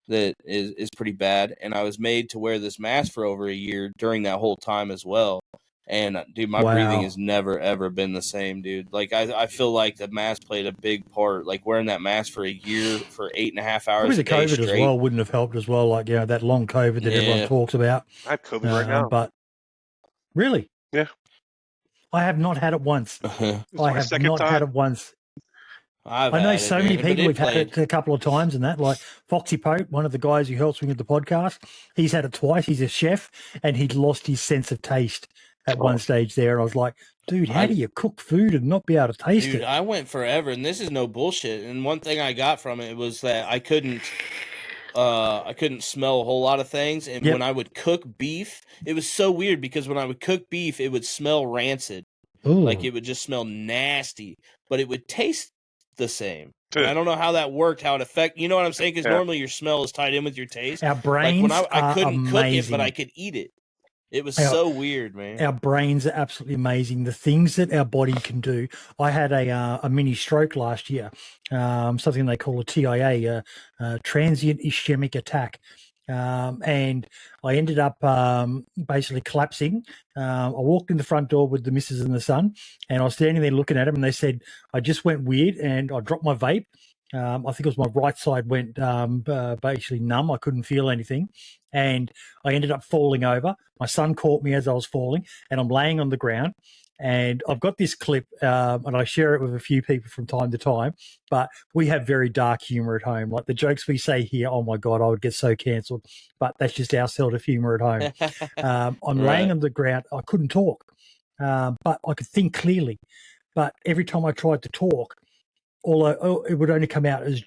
Speaker 1: that is pretty bad. And I was made to wear this mask for over a year during that whole time as well. And dude, my breathing has never, ever been the same, dude. Like I feel like the mask played a big part, like wearing that mask for a year for 8.5 hours a day
Speaker 2: COVID
Speaker 1: straight.
Speaker 2: as well wouldn't have helped as well. Like, that long COVID that everyone talks about.
Speaker 3: I have COVID right now.
Speaker 2: But really?
Speaker 3: Yeah.
Speaker 2: I have not had it once. I have not had it once. I know so many people who've had it a couple of times and that, like Foxy Pope, one of the guys who helps me with the podcast, he's had it twice. He's a chef and he'd lost his sense of taste at one stage there. And I was like, dude, how do you cook food and not be able to taste it?
Speaker 1: I went forever, and this is no bullshit. And one thing I got from it was that I couldn't smell a whole lot of things. And when I would cook beef, it was so weird because when I would cook beef, it would smell rancid.
Speaker 2: Ooh.
Speaker 1: Like it would just smell nasty, but it would taste the same. I don't know how that worked, how it affect. You know what I'm saying? Because normally your smell is tied in with your taste.
Speaker 2: Our brains
Speaker 1: I couldn't cook it, but I could eat it. It was so weird, man.
Speaker 2: Our brains are absolutely amazing. The things that our body can do. I had a mini stroke last year, something they call a TIA, transient ischemic attack. And I ended up basically collapsing. I walked in the front door with the missus and the son, and I was standing there looking at them, and they said, I just went weird, and I dropped my vape. I think it was my right side went basically numb. I couldn't feel anything. And I ended up falling over. My son caught me as I was falling, and I'm laying on the ground. And I've got this clip, and I share it with a few people from time to time. But we have very dark humor at home. Like the jokes we say here, oh, my God, I would get so cancelled. But that's just our sort of humor at home. I'm laying on the ground. I couldn't talk, but I could think clearly. But every time I tried to talk, it would only come out as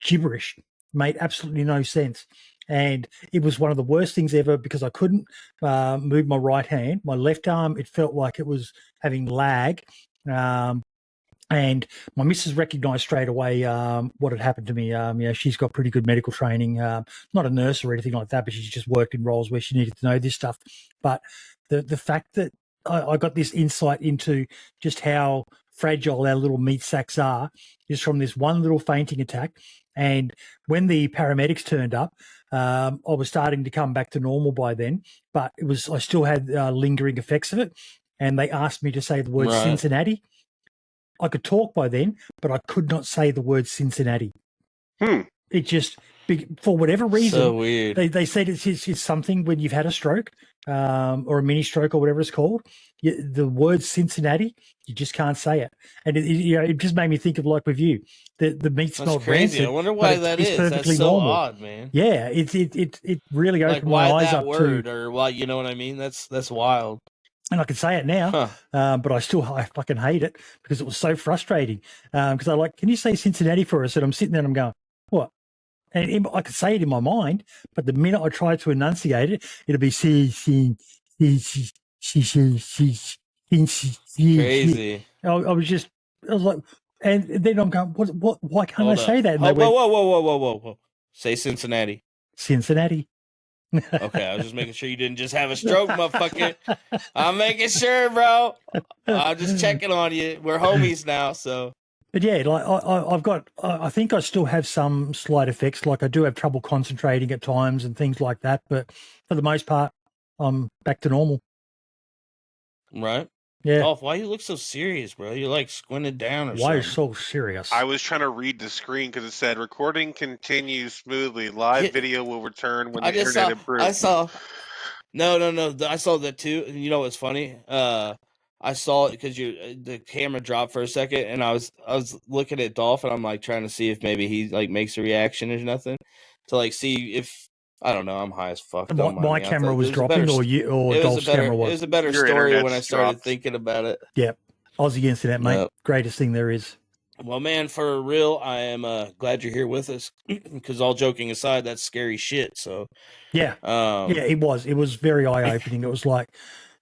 Speaker 2: gibberish, made absolutely no sense. And it was one of the worst things ever because I couldn't move my right hand. My left arm, it felt like it was having lag. And my missus recognised straight away what had happened to me. She's got pretty good medical training, not a nurse or anything like that, but she's just worked in roles where she needed to know this stuff. But the fact that I got this insight into just how fragile our little meat sacks are is from this one little fainting attack. And when the paramedics turned up, I was starting to come back to normal by then, but I still had lingering effects of it. And they asked me to say the word Cincinnati. I could talk by then, but I could not say the word Cincinnati. It just, for whatever reason,
Speaker 1: so weird.
Speaker 2: They said it's something when you've had a stroke or a mini stroke or whatever it's called. The word Cincinnati, you just can't say it. And it just made me think of like with you, the meat smelled
Speaker 1: crazy.
Speaker 2: rancid.
Speaker 1: I wonder why that is.
Speaker 2: Perfectly
Speaker 1: That's so
Speaker 2: normal.
Speaker 1: odd, man.
Speaker 2: Yeah, it really opened
Speaker 1: like,
Speaker 2: my eyes up
Speaker 1: word,
Speaker 2: to.
Speaker 1: Or why, you know what I mean? That's wild.
Speaker 2: And I can say it now, but I fucking hate it because it was so frustrating. Because I can you say Cincinnati for us? And I'm sitting there and I'm going, what? And I could say it in my mind, but the minute I try to enunciate it, it'll be
Speaker 1: crazy.
Speaker 2: I was like, and then I'm going, what? Why can't I say that?
Speaker 1: And whoa. Say Cincinnati.
Speaker 2: Cincinnati.
Speaker 1: Okay, I was just making sure you didn't just have a stroke, motherfucker. I'm making sure, bro. I'm just checking on you. We're homies now, so.
Speaker 2: But yeah, like I think I still have some slight effects. Like I do have trouble concentrating at times and things like that. But for the most part, I'm back to normal.
Speaker 1: Right.
Speaker 2: Yeah.
Speaker 1: Dolph, why you look so serious, bro? You like squinted down or something?
Speaker 2: Why are you so serious?
Speaker 3: I was trying to read the screen because it said recording continues smoothly. Live video will return when the internet improves.
Speaker 1: I saw. No. I saw that too. You know what's funny? I saw it because the camera dropped for a second, and I was looking at Dolph, and I'm like trying to see if maybe he like makes a reaction or nothing to like see if. I don't know. I'm high as fuck.
Speaker 2: My camera was dropping, or Dolph's camera was.
Speaker 1: It was a better story when I started thinking about it.
Speaker 2: Yeah, Aussie internet, mate. Yep. Greatest thing there is.
Speaker 1: Well, man, for real, I am glad you're here with us. Because all joking aside, that's scary shit. So
Speaker 2: yeah, it was. It was very eye opening. It was like,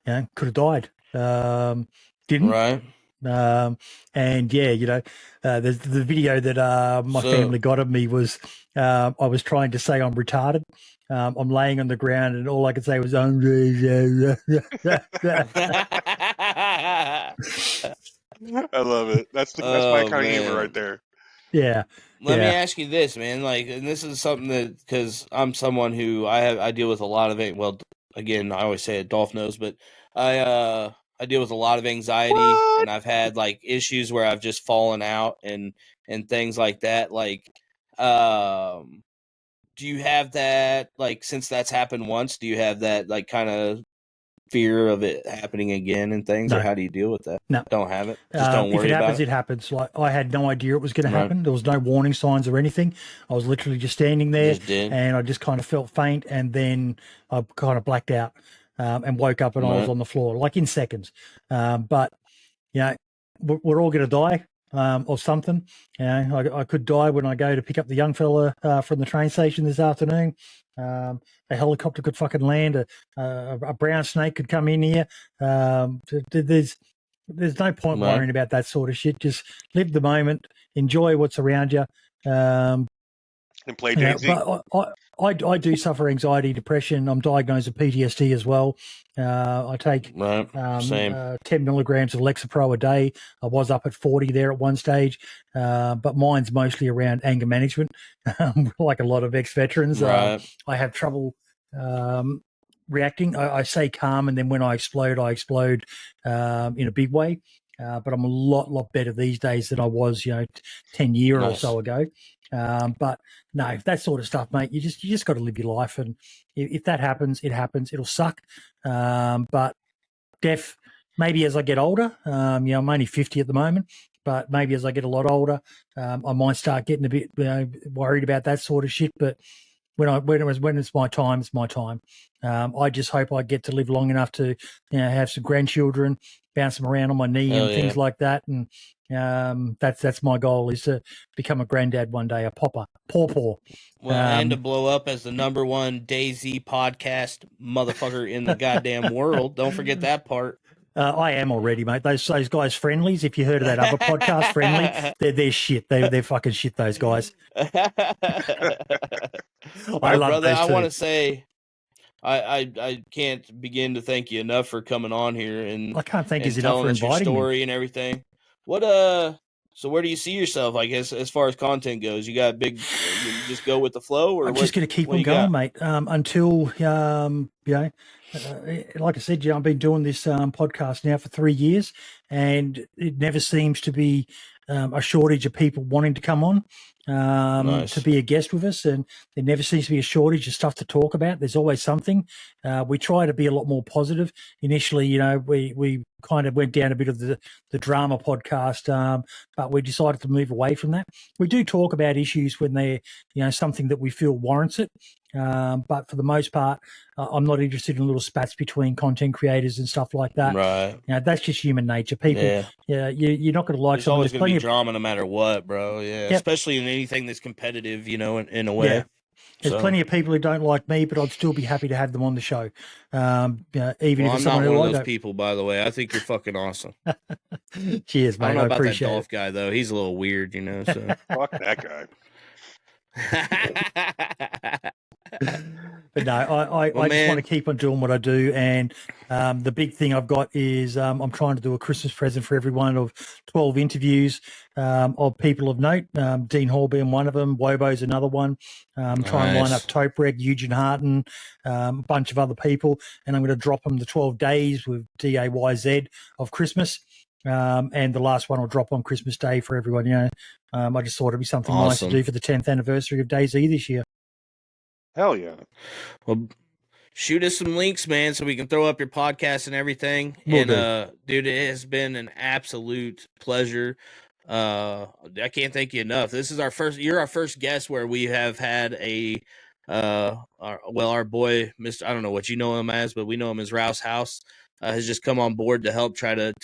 Speaker 2: could have died. Didn't.
Speaker 1: Right.
Speaker 2: And yeah, the video that my family got of me was I was trying to say I'm retarded. I'm laying on the ground, and all I could say was I
Speaker 3: love it. That's my kind of humor right there.
Speaker 2: Yeah.
Speaker 1: Let me ask you this, man. Like, and this is something that, because I'm someone who I deal with a lot of it. Well, again, I always say it, Dolph knows, but I deal with a lot of anxiety, and I've had like issues where I've just fallen out and things like that. Like, do you have that, like, since that's happened once, do you have that like kind of fear of it happening again and things,
Speaker 2: No.
Speaker 1: or how do you deal with that?
Speaker 2: No,
Speaker 1: don't have it. Just don't worry
Speaker 2: if it happens,
Speaker 1: about it.
Speaker 2: it happens. Like, I had no idea it was going to
Speaker 1: Right.
Speaker 2: happen. There was no warning signs or anything. I was literally just standing there, and I just kind of felt faint, and then I kind of blacked out and woke up, and I was on the floor, like in seconds. But we're all going to die or something. I could die when I go to pick up the young fella from the train station this afternoon. A helicopter could fucking land. A brown snake could come in here. There's no point worrying about that sort of shit. Just live the moment, enjoy what's around you.
Speaker 3: And play DayZ.
Speaker 2: But I do suffer anxiety, depression. I'm diagnosed with PTSD as well. I take 10 milligrams of Lexapro a day. I was up at 40 there at one stage, but mine's mostly around anger management, like a lot of ex-veterans.
Speaker 1: Right.
Speaker 2: I have trouble reacting. I say calm, and then when I explode in a big way. But I'm a lot better these days than I was, 10 years or so ago. But no, that sort of stuff, mate, you just got to live your life. And if that happens, it happens. It'll suck. But maybe as I get older, I'm only 50 at the moment, but maybe as I get a lot older, I might start getting a bit worried about that sort of shit. But when it's my time, it's my time. I just hope I get to live long enough to have some grandchildren, bounce them around on my knee and things like that. And that's my goal, is to become a granddad one day, a pawpaw. Well,
Speaker 1: and to blow up as the #1 DayZ podcast motherfucker in the goddamn world. Don't forget that part.
Speaker 2: I am already, mate. Those guys, Friendlies. If you heard of that other podcast, Friendly, they're shit. They're fucking shit. Those guys.
Speaker 1: I love those. I want to say, I can't begin to thank you enough for coming on here, and
Speaker 2: I can't thank you enough for inviting
Speaker 1: your story
Speaker 2: me
Speaker 1: and everything. So where do you see yourself, I guess, as far as content goes? You got big, you just go with the flow, or
Speaker 2: I'm just going to keep on going, mate, until, like I said, I've been doing this podcast now for 3 years, and it never seems to be a shortage of people wanting to come on to be a guest with us, and there never seems to be a shortage of stuff to talk about. There's always something. We try to be a lot more positive. Initially, we kind of went down a bit of the drama podcast, but we decided to move away from that. We do talk about issues when they're something that we feel warrants it. But for the most part, I'm not interested in little spats between content creators and stuff like that.
Speaker 1: Right.
Speaker 2: That's just human nature. People, you're not going to like.
Speaker 1: There's always going to be drama no matter what, bro. Yeah, yep. Especially in anything that's competitive, in a way. Yeah.
Speaker 2: There's plenty of people who don't like me, but I'd still be happy to have them on the show. Even if it's someone
Speaker 1: I'm not one of those people, by the way. I think you're fucking awesome.
Speaker 2: Cheers, mate.
Speaker 1: I don't know about
Speaker 2: appreciate
Speaker 1: that Dolph guy though. He's a little weird, So
Speaker 3: fuck that
Speaker 2: guy. But no, I just want to keep on doing what I do, and the big thing I've got is I'm trying to do a Christmas present for everyone of 12 interviews of people of note. Dean Hall being one of them, Wobo's another one. Trying to line up Topreg, Eugene Harton, a bunch of other people, and I'm going to drop them the 12 days with DayZ of Christmas. And the last one will drop on Christmas Day for everyone. I just thought it'd be something nice to do for the 10th anniversary of DayZ this year.
Speaker 3: Hell yeah.
Speaker 1: Well, shoot us some links, man, so we can throw up your podcast and everything. Dude, it has been an absolute pleasure. I can't thank you enough. This is you're our first guest where we have had our boy, Mr. I don't know what you know him as, but we know him as Rouse House, has just come on board to help try to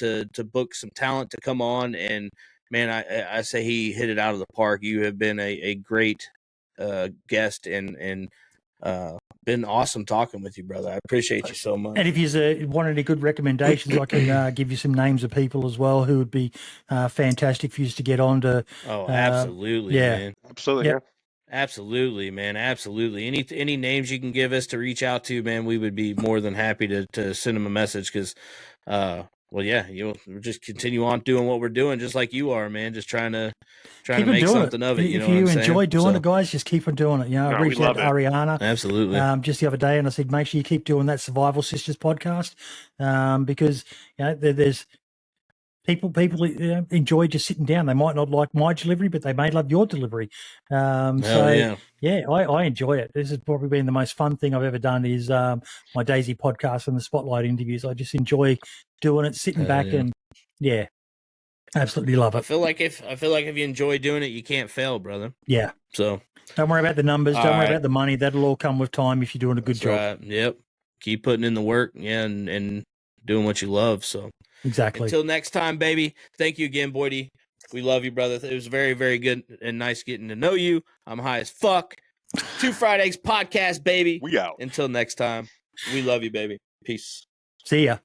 Speaker 1: book some talent to come on. And man, I say he hit it out of the park. You have been a great guest, and been awesome talking with you, brother. I appreciate you so much.
Speaker 2: And if you want any good recommendations, I can give you some names of people as well who would be fantastic for you to get on to.
Speaker 1: Oh, absolutely, man.
Speaker 3: Absolutely, yeah.
Speaker 1: Absolutely, man. Absolutely. Any names you can give us to reach out to, man, we would be more than happy to send them a message because, well, yeah, we'll just continue on doing what we're doing, just like you are, man. Just trying to make something of it. You know what I'm saying?
Speaker 2: If you enjoy doing it, guys, just keep on doing it. You know, I reached out to Ariana, just the other day, and I said, make sure you keep doing that Survival Sisters podcast, because there's people enjoy just sitting down. They might not like my delivery, but they may love your delivery. I enjoy it. This has probably been the most fun thing I've ever done is my DayZ podcast and the Spotlight interviews. I just enjoy doing it, sitting back and absolutely love it.
Speaker 1: I feel like if you enjoy doing it, you can't fail, brother.
Speaker 2: Yeah.
Speaker 1: So
Speaker 2: don't worry about the numbers. Don't worry about the money. That'll all come with time if you're doing a good job.
Speaker 1: Right. Yep. Keep putting in the work, and doing what you love. So
Speaker 2: exactly.
Speaker 1: Until next time, baby. Thank you again, Boydy. We love you, brother. It was very, very good and nice getting to know you. I'm high as fuck. Two Fridays podcast, baby.
Speaker 3: We out.
Speaker 1: Until next time. We love you, baby. Peace.
Speaker 2: See ya.